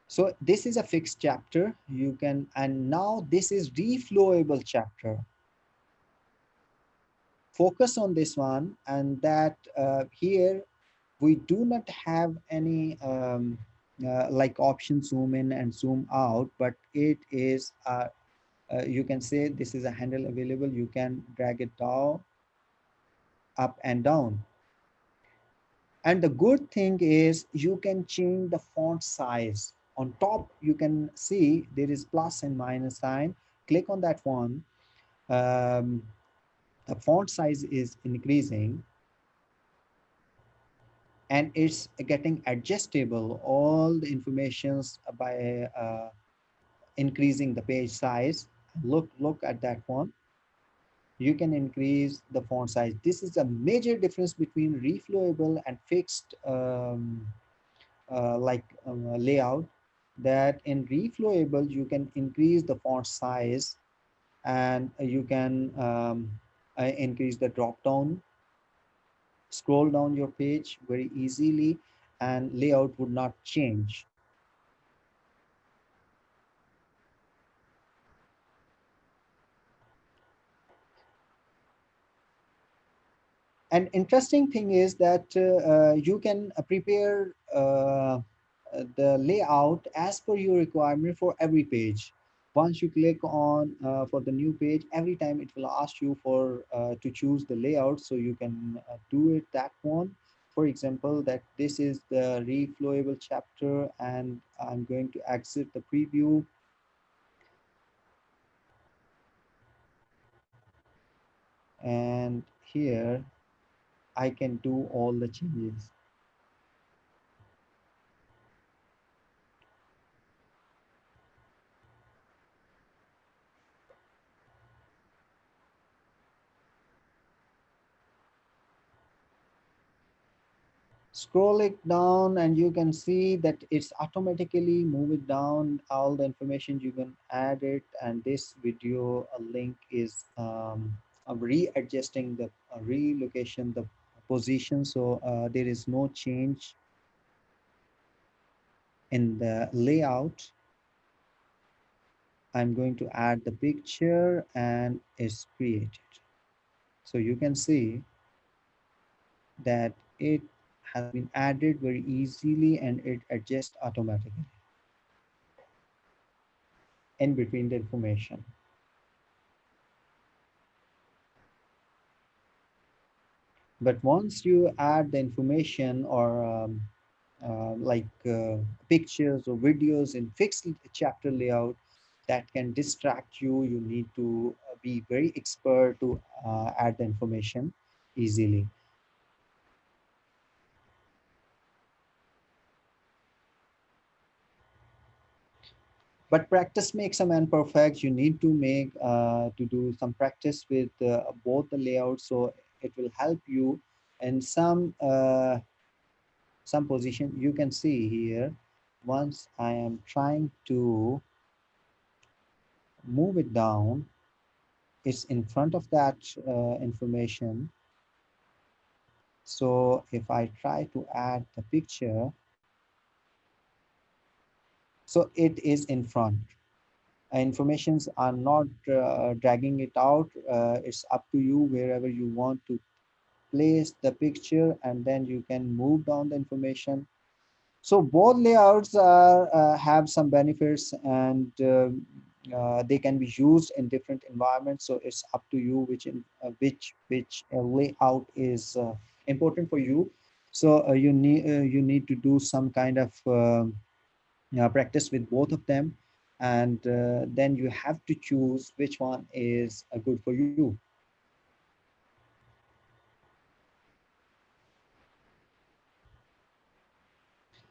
So this is a fixed chapter. You can, and now this is reflowable chapter. Focus on this one, and that here we do not have any like option zoom in and zoom out, but it is you can say this is a handle available. You can drag it down, up and down. And the good thing is you can change the font size. On top you can see there is plus and minus sign. Click on that one. um, the font size is increasing and it's getting adjustable all the informations by increasing the page size. Look at that one. You can increase the font size. This is a major difference between reflowable and fixed layout, that in reflowable you can increase the font size, and you can increase the drop down, scroll down your page very easily, and layout would not change. An interesting thing is that you can prepare the layout as per your requirement for every page. Once you click on for the new page, every time it will ask you for to choose the layout, so you can do it that one. For example, that this is the reflowable chapter, and I'm going to exit the preview, and here I can do all the changes. Scroll it down and you can see that it's automatically move it down all the information. You can add it, and this video link is readjusting the relocation the position, so there is no change in the layout. I'm going to add the picture and it's created, so you can see that it has been added very easily and it adjusts automatically in between the information. But once you add the information or pictures or videos in fixed chapter layout, that can distract you. You need to be very expert to add the information easily. But practice makes a man perfect. You need to make to do some practice with both the layouts, so it will help you in some position. You can see here, once I am trying to move it down, it's in front of that information. So if I try to add the picture, so it is in front. Informations are not dragging it out. It's up to you wherever you want to place the picture, and then you can move down the information. So both layouts have some benefits, and they can be used in different environments. So it's up to you which layout is important for you. So you need to do some kind of practice with both of them, and then you have to choose which one is good for you.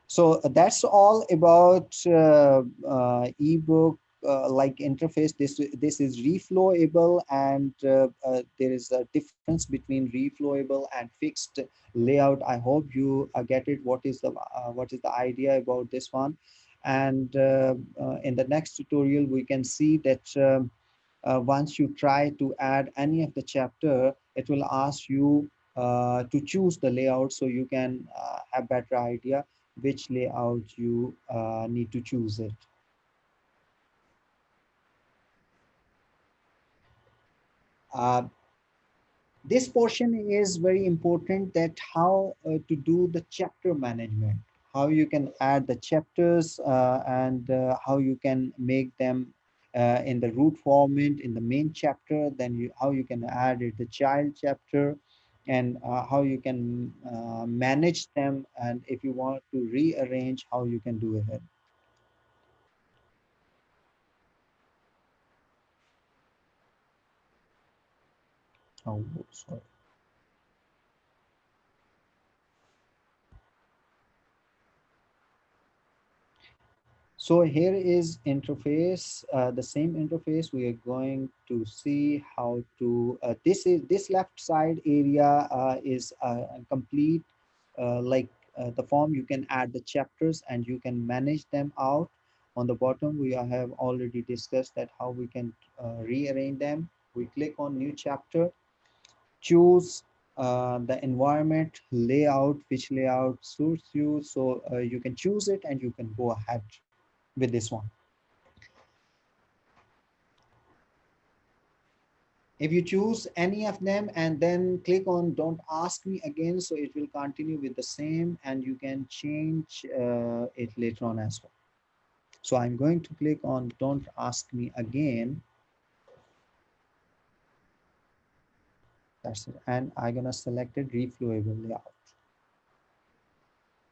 So that's all about ebook like interface. This is reflowable, and there is a difference between reflowable and fixed layout. I hope you get it. What is the idea about this one? And in the next tutorial, we can see that once you try to add any of the chapter, it will ask you to choose the layout, so you can have better idea which layout you need to choose it. Uh, this portion is very important, that how to do the chapter management, how you can add the chapters and how you can make them in the root format in the main chapter, then how you can add it the child chapter, and how you can manage them, and if you want to rearrange, how you can do it. Oh, sorry. So here is interface, the same interface. We are going to see how to, this left side area is complete, the form. You can add the chapters and you can manage them out. On the bottom, we have already discussed that how we can rearrange them. We click on new chapter, choose the environment layout, which layout suits you. So you can choose it and you can go ahead with this one. If you choose any of them and then click on don't ask me again, so it will continue with the same, and you can change it later on as well. So I'm going to click on don't ask me again. That's it. And I'm gonna select it reflowable layout.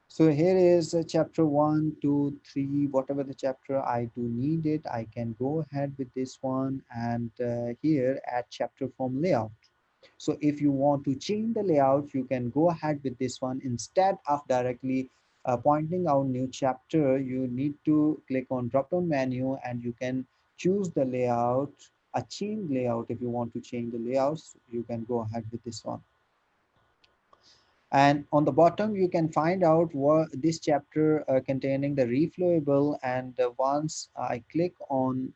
So here is chapter 1, 2, 3, whatever the chapter I do need it, I can go ahead with this one, and here add chapter form layout. So if you want to change the layout, you can go ahead with this one. Instead of directly pointing out new chapter, you need to click on drop down menu and you can choose the layout, a change layout. If you want to change the layouts, you can go ahead with this one. And on the bottom you can find out what this chapter containing the reflowable, and once I click on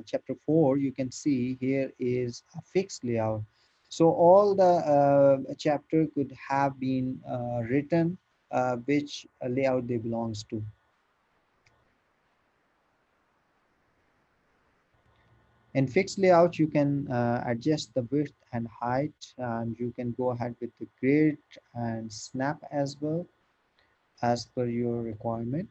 chapter 4, you can see here is a fixed layout. So all the chapter could have been written which layout they belongs to. In fixed layout, you can adjust the width and height, and you can go ahead with the grid and snap as well as per your requirement.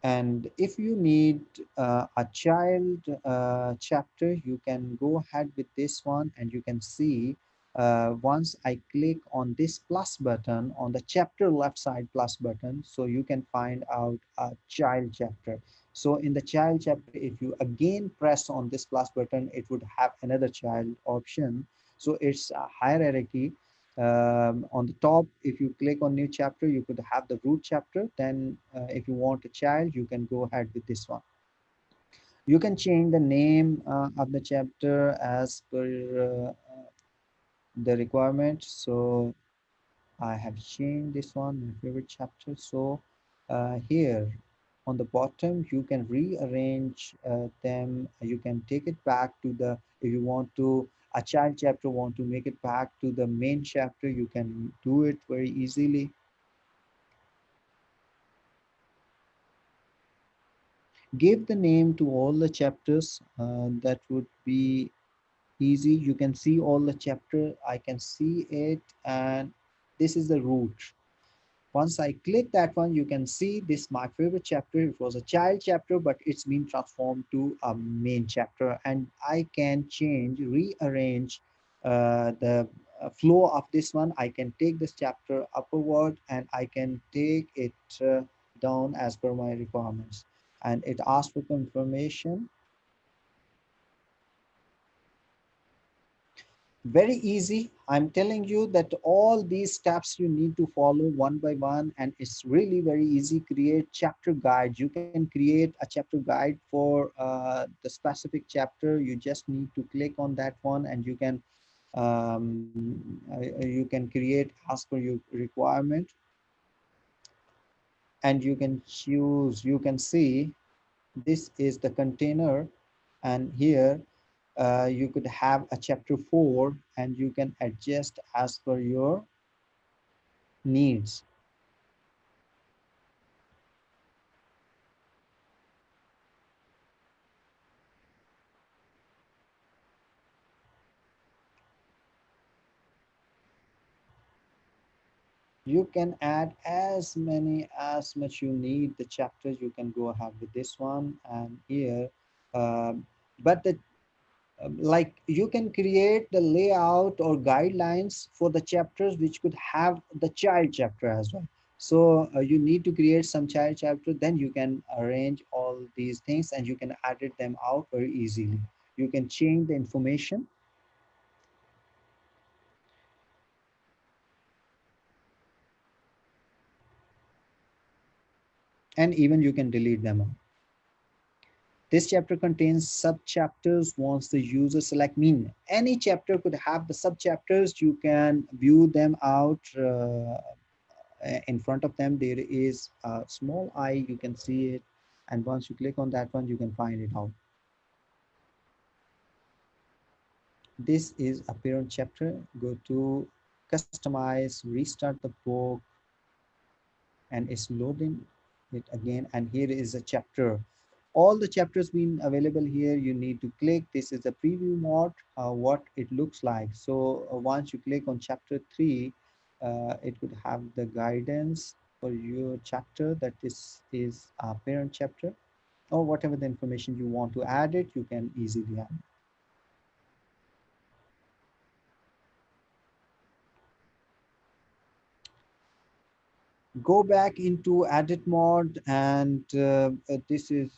And if you need a child chapter, you can go ahead with this one, and you can see once I click on this plus button on the chapter left side plus button, so you can find out a child chapter. So in the child chapter, if you again press on this plus button, it would have another child option. So it's a hierarchy. On the top, if you click on new chapter, you could have the root chapter. Then if you want a child, you can go ahead with this one. You can change the name of the chapter as per the requirement. So I have changed this one, my favorite chapter. So here on the bottom, you can rearrange them. You can take it back to the, if you want to, a child chapter want to make it back to the main chapter, you can do it very easily. Give the name to all the chapters. That would be easy. You can see all the chapter. I can see it, and this is the root. Once I click that one, you can see this my favorite chapter. It was a child chapter, but it's been transformed to a main chapter, and I can change, rearrange the flow of this one. I can take this chapter upward and I can take it down as per my requirements. And it asks for confirmation. Very easy. I'm telling you that all these steps you need to follow one by one, and it's really very easy. Create chapter guide. You can create a chapter guide for the specific chapter. You just need to click on that one, and you can create as per your requirement, and you can choose. You can see this is the container, and here you could have a chapter 4, and you can adjust as per your needs. You can add as many as much you need the chapters. You can go ahead with this one, and here um, but the like you can create the layout or guidelines for the chapters which could have the child chapter as well. So you need to create some child chapter, then you can arrange all these things and you can edit them out very easily. You can change the information, and even you can delete them out. This chapter contains sub-chapters once the user select mean. Any chapter could have the sub-chapters. You can view them out. In front of them, there is a small eye. You can see it. And once you click on that one, you can find it out. This is a parent chapter. Go to customize, restart the book, and it's loading. it again, and here is a chapter. All the chapters being available here, you need to click. This is a preview mode, what it looks like. So once you click on chapter 3, it would have the guidance for your chapter, that this is a parent chapter, or whatever the information you want to add it, you can easily add. Go back into edit mode, and this is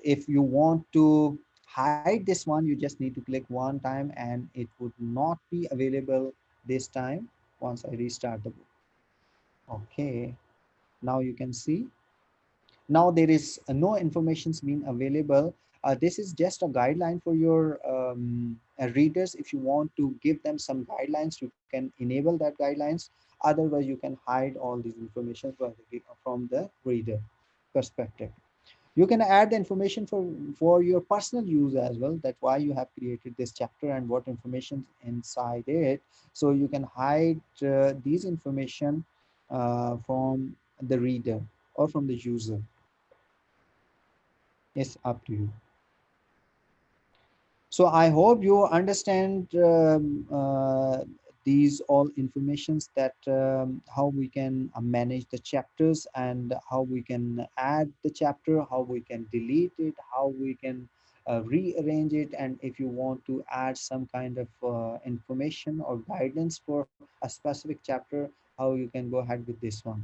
if you want to hide this one, you just need to click one time and it would not be available this time once I restart the book. Okay, now you can see. Now there is no informations being available. This is just a guideline for your readers. If you want to give them some guidelines, you can enable that guidelines. Otherwise you can hide all these information from the reader perspective. You can add the information for your personal use as well, that why you have created this chapter and what information inside it. So you can hide these information from the reader or from the user. It's up to you. So I hope you understand these all informations, that how we can manage the chapters, and how we can add the chapter, how we can delete it, how we can rearrange it, and if you want to add some kind of information or guidance for a specific chapter, how you can go ahead with this one.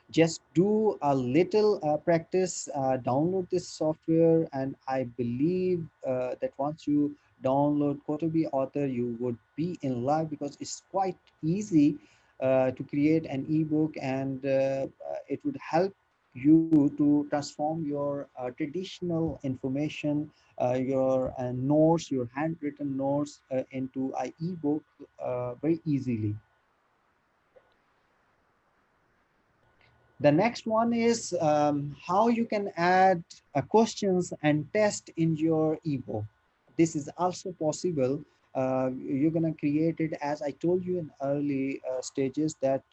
Just do a little practice, download this software, and I believe that once you download Kotobee Author, you would be in love, because it's quite easy to create an ebook, and it would help you to transform your traditional information, your notes, your handwritten notes into an ebook very easily. The next one is how you can add questions and test in your ebook. This is also possible. You're going to create it, as I told you in early stages, that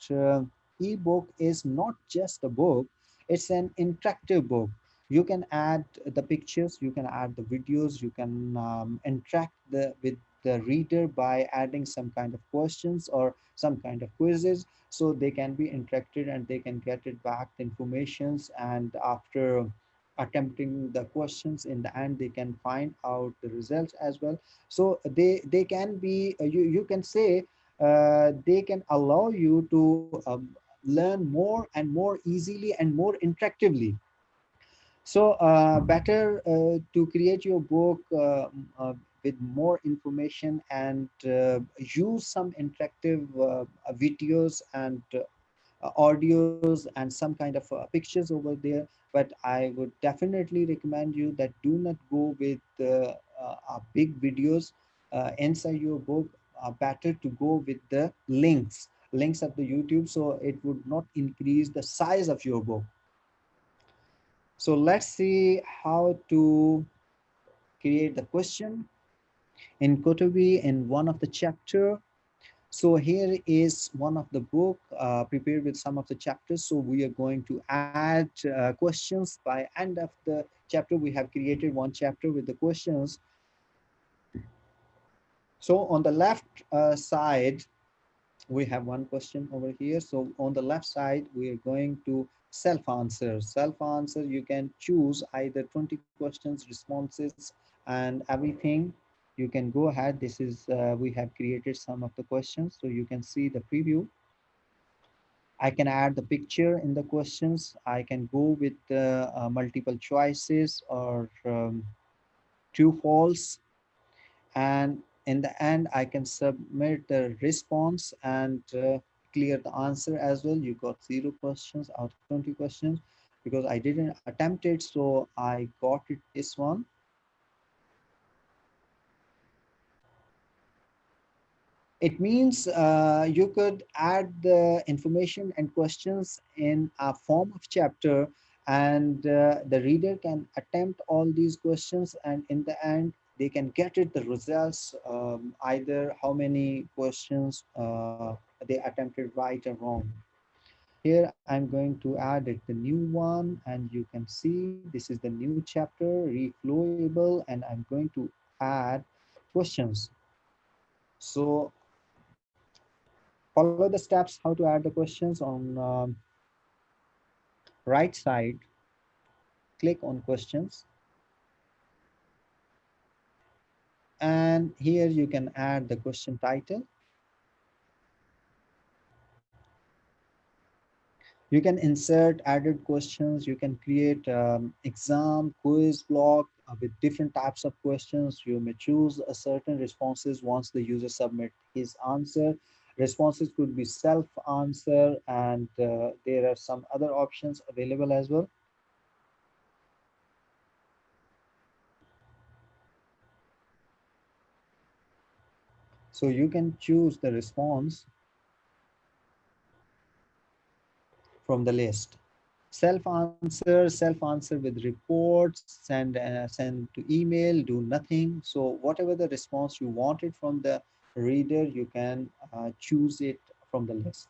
ebook is not just a book, it's an interactive book. You can add the pictures, you can add the videos, you can interact with the reader by adding some kind of questions or some kind of quizzes, so they can be interacted and they can get it back the informations, and after attempting the questions, in the end they can find out the results as well. So they can be you can say they can allow you to learn more and more easily and more interactively. So better to create your book with more information, and use some interactive videos and audios and some kind of pictures over there. But I would definitely recommend you that do not go with big videos inside your book. Better to go with the links of the YouTube, so it would not increase the size of your book. So let's see how to create the question in Kotobee in one of the chapter. So here is one of the book prepared with some of the chapters. So we are going to add questions by end of the chapter. We have created one chapter with the questions. So on the left side, we have one question over here. So on the left side, we are going to self-answer. Self-answer, you can choose either 20 questions, responses, and everything. You can go ahead. This is, we have created some of the questions. So you can see the preview. I can add the picture in the questions. I can go with the multiple choices or true, false, and in the end I can submit the response and clear the answer as well. You got 0 questions out of 20 questions because I didn't attempt it, so I got it this one. It means you could add the information and questions in a form of chapter, and the reader can attempt all these questions, and in the end they can get it the results, either how many questions they attempted right or wrong. Here I'm going to add it the new one, and you can see this is the new chapter, reflowable, and I'm going to add questions. So follow the steps how to add the questions. On right side, click on questions, and here you can add the question title. You can insert added questions. You can create exam quiz block with different types of questions. You may choose a certain responses once the user submit his answer. Responses could be self answer, and there are some other options available as well. So you can choose the response from the list. Self answer with reports, send to email, do nothing. So whatever the response you wanted from the reader, you can choose it from the list.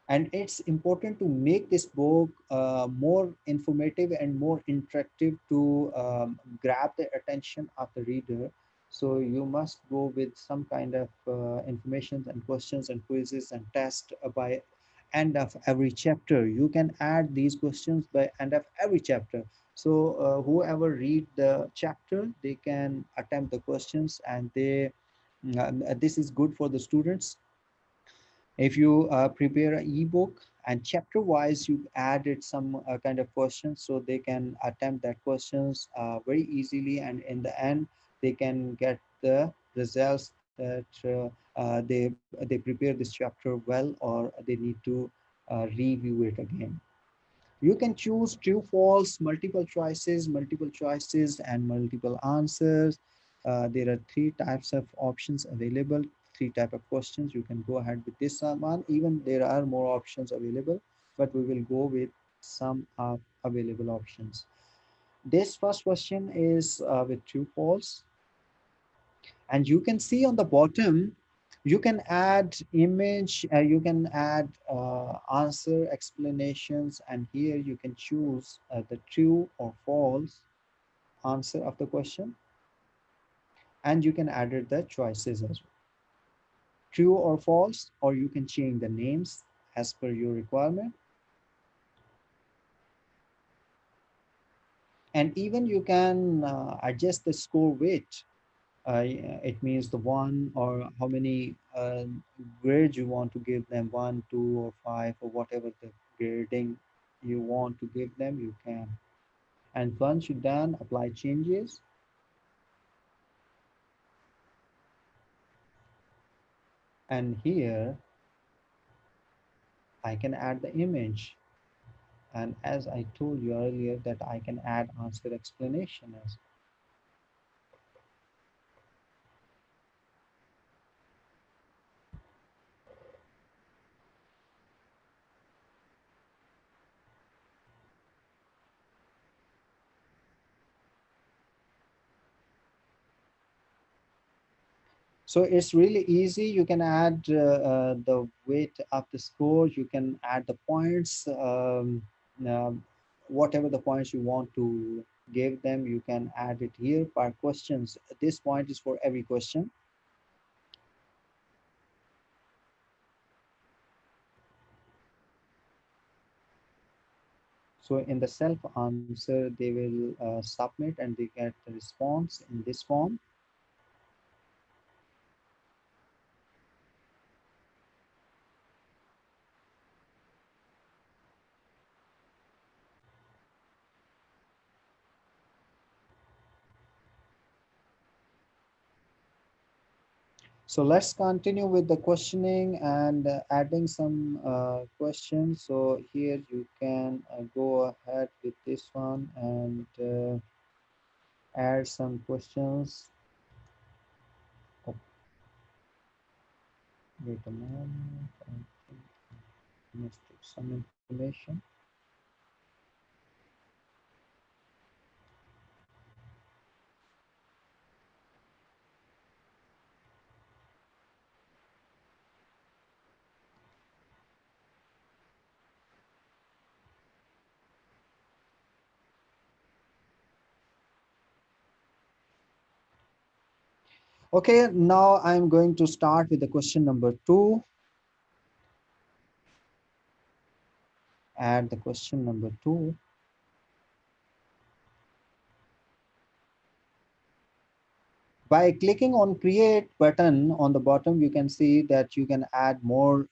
And it's important to make this book more informative and more interactive to grab the attention of the reader. So you must go with some kind of information and questions and quizzes and tests by end of every chapter. You can add these questions by end of every chapter. So whoever read the chapter, they can attempt the questions, and they this is good for the students. If you prepare an ebook and chapter wise you added some kind of questions, so they can attempt that questions very easily, and in the end they can get the results that they prepare this chapter well, or they need to review it again. You can choose true, false, multiple choices, and multiple answers. There are three types of options available, three type of questions. You can go ahead with this one. Even there are more options available, but we will go with some of available options. This first question is with true, false, and you can see on the bottom you can add image, you can add answer explanations, and here you can choose the true or false answer of the question, and you can add the choices as well, true or false, or you can change the names as per your requirement. And even you can adjust the score weight. It means the one, or how many grades you want to give them, 1, 2, or 5, or whatever the grading you want to give them, you can. And once you're done, apply changes. And here I can add the image. And as I told you earlier, that I can add answer explanation as. So it's really easy. You can add the weight of the score. You can add the points, whatever the points you want to give them, you can add it here per questions. This point is for every question. So in the self answer, they will submit and they get the response in this form. So let's continue with the questioning and adding some questions. So here you can go ahead with this one and add some questions. Oh, wait a moment, I think I missed some information. Okay, now I'm going to start with the question number 2. Add the question number 2. By clicking on create button on the bottom, you can see that you can add more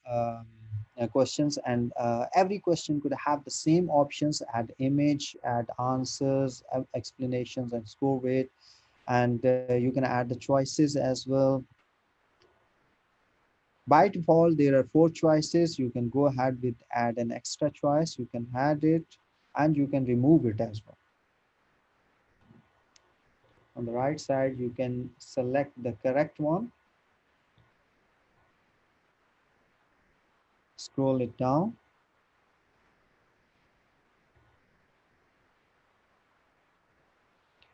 questions, and every question could have the same options: add image, add answers, explanations, and score weight. And you can add the choices as well. By default, there are 4 choices. You can go ahead with add an extra choice. You can add it and you can remove it as well. On the right side, you can select the correct one, scroll it down,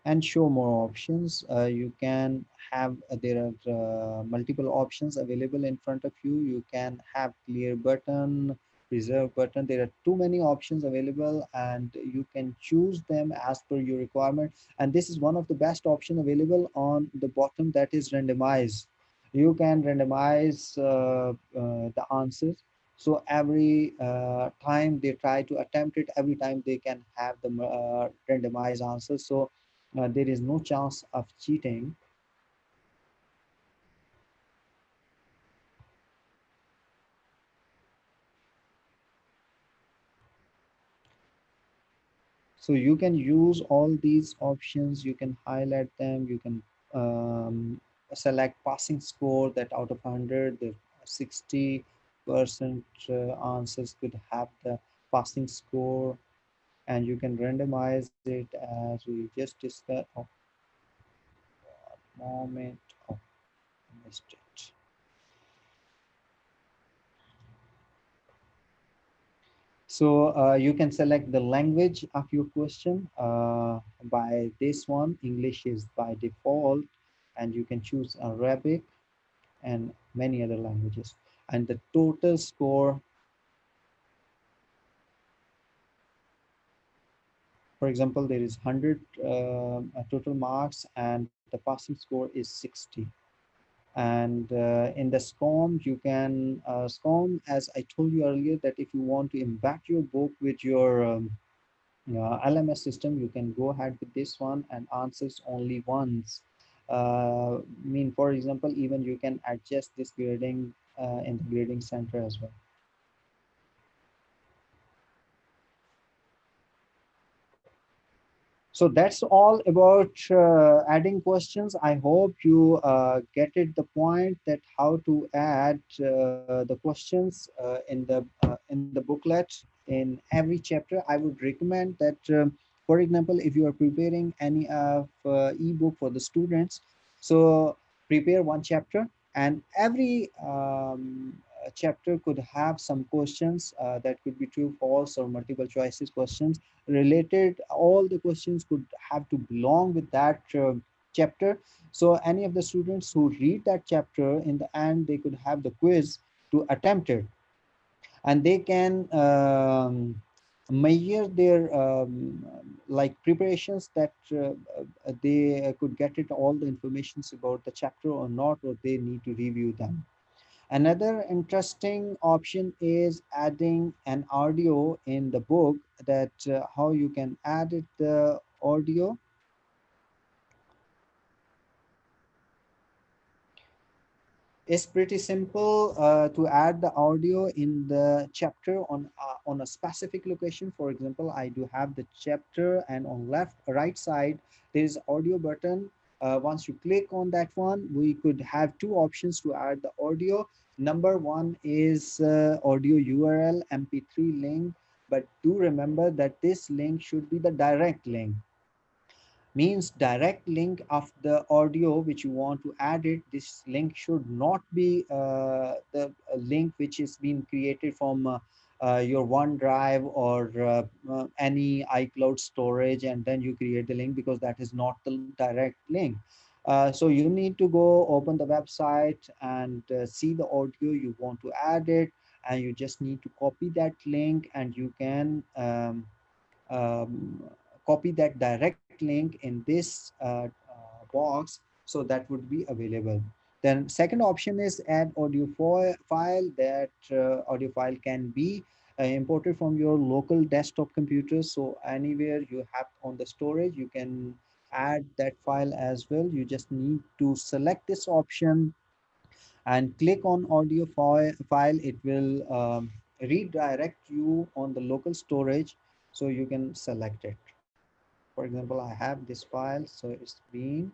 and show more options. You can have there are multiple options available in front of you. You can have clear button, reserve button. There are too many options available, and you can choose them as per your requirement. And this is one of the best option available on the bottom, that is randomize. You can randomize the answers. So every time they try to attempt it, every time they can have the randomized answers. So there is no chance of cheating. So you can use all these options. You can highlight them. You can select passing score, that out of 100 the 60% answers could have the passing score, and you can randomize it as we just discussed. Oh, moment. Oh, I missed it. So you can select the language of your question. By this one, English is by default, and you can choose Arabic and many other languages. And the total score, for example, there is 100 total marks, and the passing score is 60. And in the SCORM, you can SCORM, as I told you earlier, that if you want to embed your book with your LMS system, you can go ahead with this one and answers only once. Mean, for example, even you can adjust this grading in the grading center as well. So that's all about adding questions. I hope you get it the point that how to add the questions in the booklet in every chapter. I would recommend that, for example, if you are preparing any of ebook for the students, so prepare one chapter, and every chapter could have some questions that could be true, false, or multiple choices questions related. All the questions could have to belong with that chapter. So any of the students who read that chapter, in the end they could have the quiz to attempt it, and they can measure their like preparations, that they could get it all the informations about the chapter or not, or they need to review them. Another interesting option is adding an audio in the book, that how you can add it the audio. It's pretty simple to add the audio in the chapter on a specific location. For example, I do have the chapter, and on left right side there is audio button. Once you click on that one, we could have 2 options to add the audio. Number one is audio URL MP3 link, but do remember that this link should be the direct link. Means direct link of the audio which you want to add it. This link should not be the link which is being created from your OneDrive or any iCloud storage, and then you create the link, because that is not the direct link. So you need to go open the website and see the audio you want to add it, and you just need to copy that link, and you can um, copy that direct link in this box. So that would be available. Then second option is add audio file. That audio file can be imported from your local desktop computer. So anywhere you have on the storage, you can add that file as well. You just need to select this option and click on audio file. It will redirect you on the local storage, so you can select it. For example, I have this file, so it's been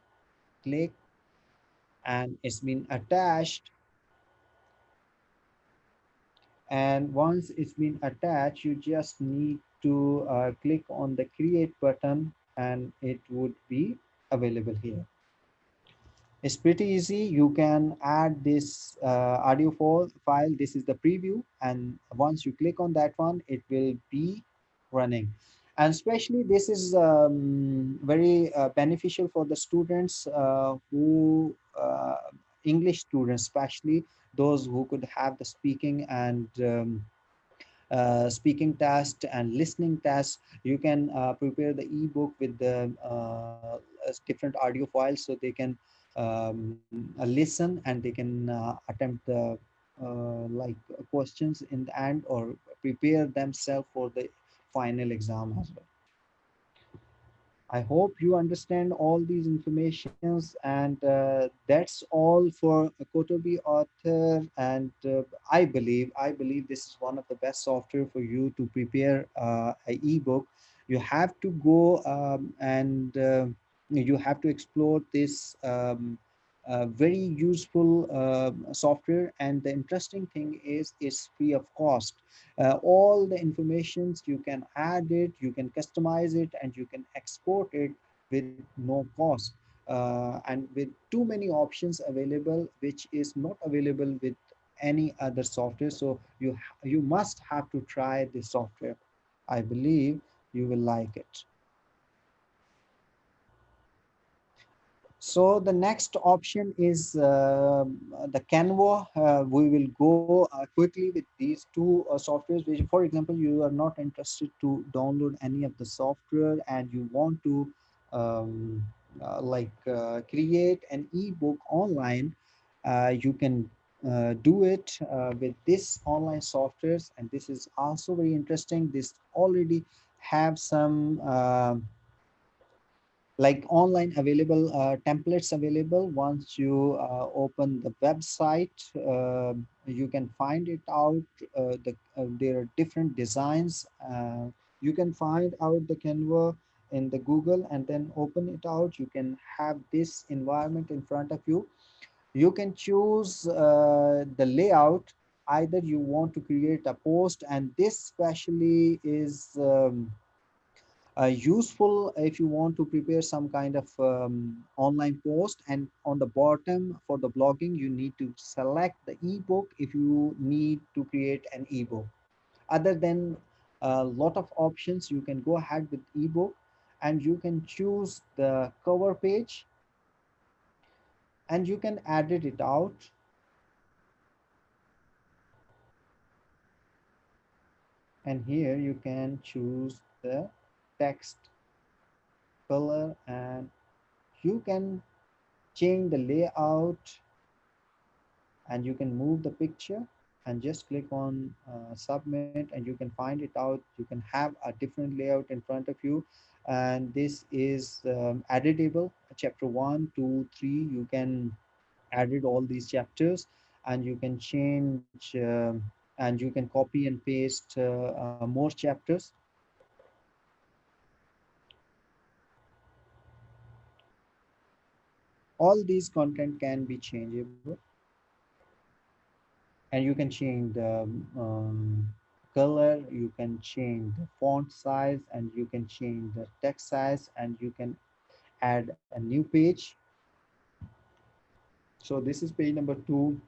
clicked and it's been attached. And once it's been attached, you just need to click on the create button and it would be available here. It's pretty easy. You can add this audio file. This is the preview, and once you click on that one, it will be running. And especially this is very beneficial for the students who English students, especially those who could have the speaking and speaking test and listening test. You can prepare the ebook with the different audio files, so they can listen and they can attempt the like questions in the end, or prepare themselves for the final exam as well. I hope you understand all these informations, and that's all for Kotobee author. And I believe this is one of the best software for you to prepare a ebook. You have to go and you have to explore this very useful software. And the interesting thing is it's free of cost. All the informations, you can add it, you can customize it, and you can export it with no cost, and with too many options available, which is not available with any other software. So you must have to try this software. I believe you will like it. So the next option is the Canva. We will go quickly with these two softwares. Which, for example, you are not interested to download any of the software and you want to create an ebook online. You can do it with this online softwares, and this is also very interesting. This already have some like online available templates available. Once you open the website, you can find it out. There are different designs. You can find out the Canva in the Google and then open it out. You can have this environment in front of you. You can choose the layout. Either you want to create a post, and this especially is useful if you want to prepare some kind of online post. And on the bottom, for the blogging, you need to select the ebook if you need to create an ebook. Other than a lot of options, you can go ahead with ebook, and you can choose the cover page, and you can edit it out. And here you can choose the text color, and you can change the layout, and you can move the picture and just click on submit, and you can find it out. You can have a different layout in front of you. And this is editable. Chapter 1, 2, 3, you can edit all these chapters, and you can change and you can copy and paste more chapters. All these content can be changeable, and you can change the color, you can change the font size, and you can change the text size, and you can add a new page. So this is page number 2.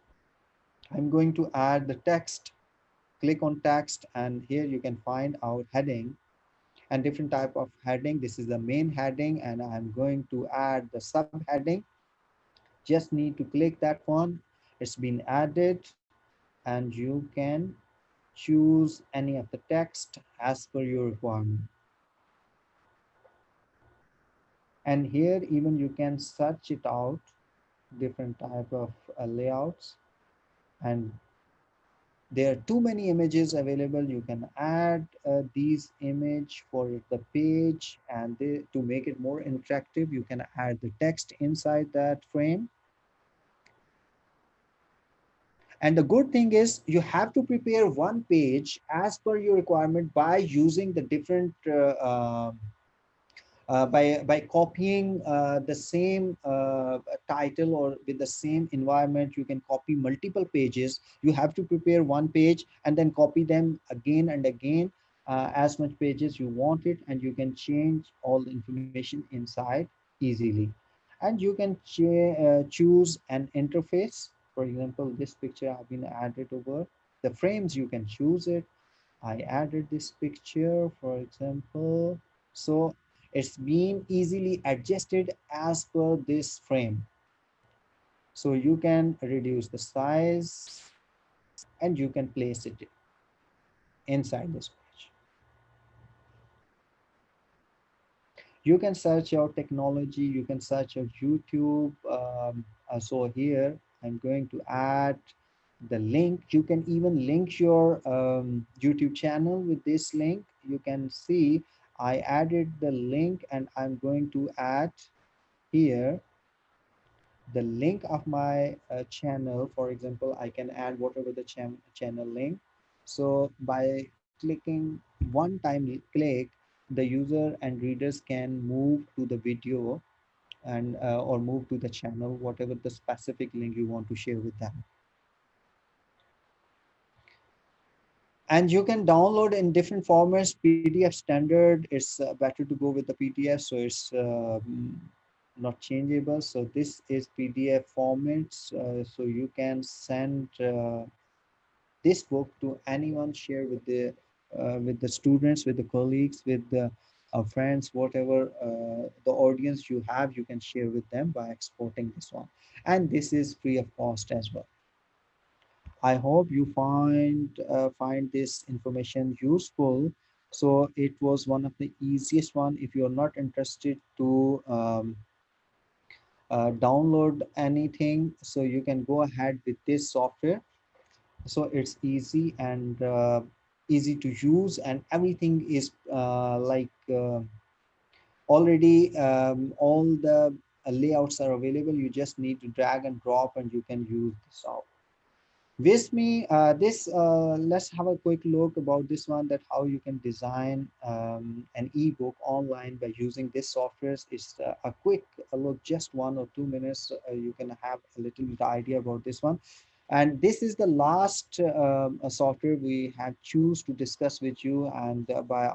I'm going to add the text. Click on text, and here you can find our heading and different type of heading. This is the main heading, and I'm going to add the subheading. Just need to click that one. It's been added, and you can choose any of the text as per your requirement. And here even you can search it out. different type of layouts, and there are too many images available. You can add these image for the page, and to make it more interactive, you can add the text inside that frame. And the good thing is you have to prepare one page as per your requirement by using the different by copying the same title, or with the same environment. You can copy multiple pages. You have to prepare one page and then copy them again and again, as much pages you want it, and you can change all the information inside easily. And you can choose an interface. For example, this picture have been added over the frames. You can choose it. I added this picture, for example. So it's been easily adjusted as per this frame. So you can reduce the size and you can place it inside this page. You can search your technology, you can search your YouTube. So here I'm going to add the link. You can even link your YouTube channel with this link. You can see I added the link, and I'm going to add here the link of my channel. For example, I can add whatever the channel link. So by clicking one time click, the user and readers can move to the video, and or move to the channel, whatever the specific link you want to share with them. And you can download in different formats. PDF standard, it's better to go with the PDF, so it's not changeable. So this is PDF formats. So you can send this book to anyone, share with the students, with the colleagues, with the friends, whatever the audience you have, you can share with them by exporting this one. And this is free of cost as well. I hope you find this information useful. So it was one of the easiest one. If you're not interested to download anything, so you can go ahead with this software. So it's easy and easy to use, and everything is already all the layouts are available. You just need to drag and drop, and you can use the software. With me, let's have a quick look about this one, that how you can design an ebook online by using this software. It's a quick look, just 1 or 2 minutes. You can have a little bit idea about this one. And this is the last software we have choose to discuss with you. And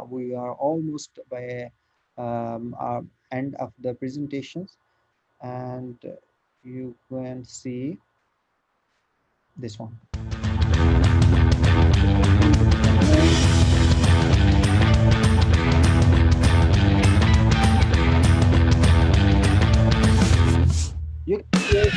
we are almost by our end of the presentations. And you can see this one. You can create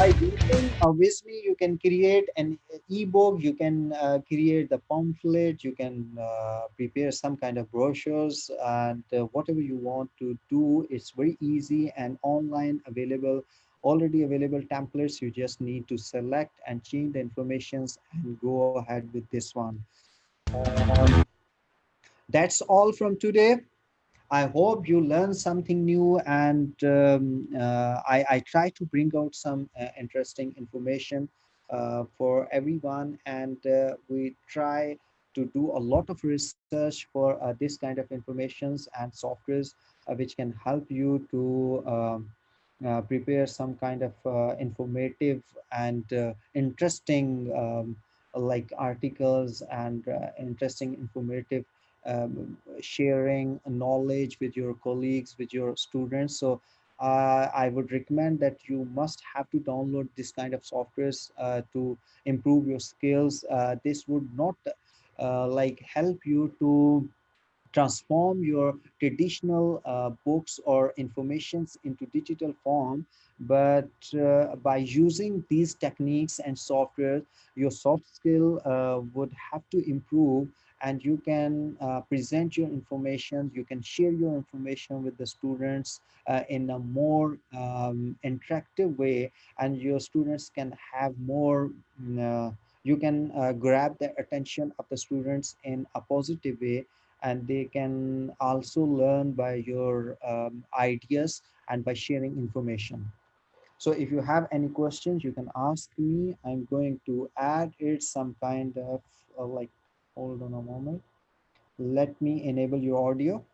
by using with me, you can create an ebook, you can create the pamphlet, you can prepare some kind of brochures, and whatever you want to do. It's very easy and online available, already available templates. You just need to select and change the informations and go ahead with this one. um, that's all from today. I hope you learned something new, and I try to bring out some interesting information for everyone, and we try to do a lot of research for this kind of informations and softwares which can help you to prepare some kind of informative and interesting like articles and interesting informative sharing knowledge with your colleagues, with your students. So I would recommend that you must have to download this kind of softwares to improve your skills. This would not like help you to transform your traditional books or informations into digital form, but by using these techniques and software, your soft skill would have to improve, and you can present your information, you can share your information with the students in a more interactive way, and your students can have more you can grab the attention of the students in a positive way, and they can also learn by your ideas and by sharing information. So if you have any questions, you can ask me. I'm going to add it some kind of like, hold on a moment. Let me enable your audio.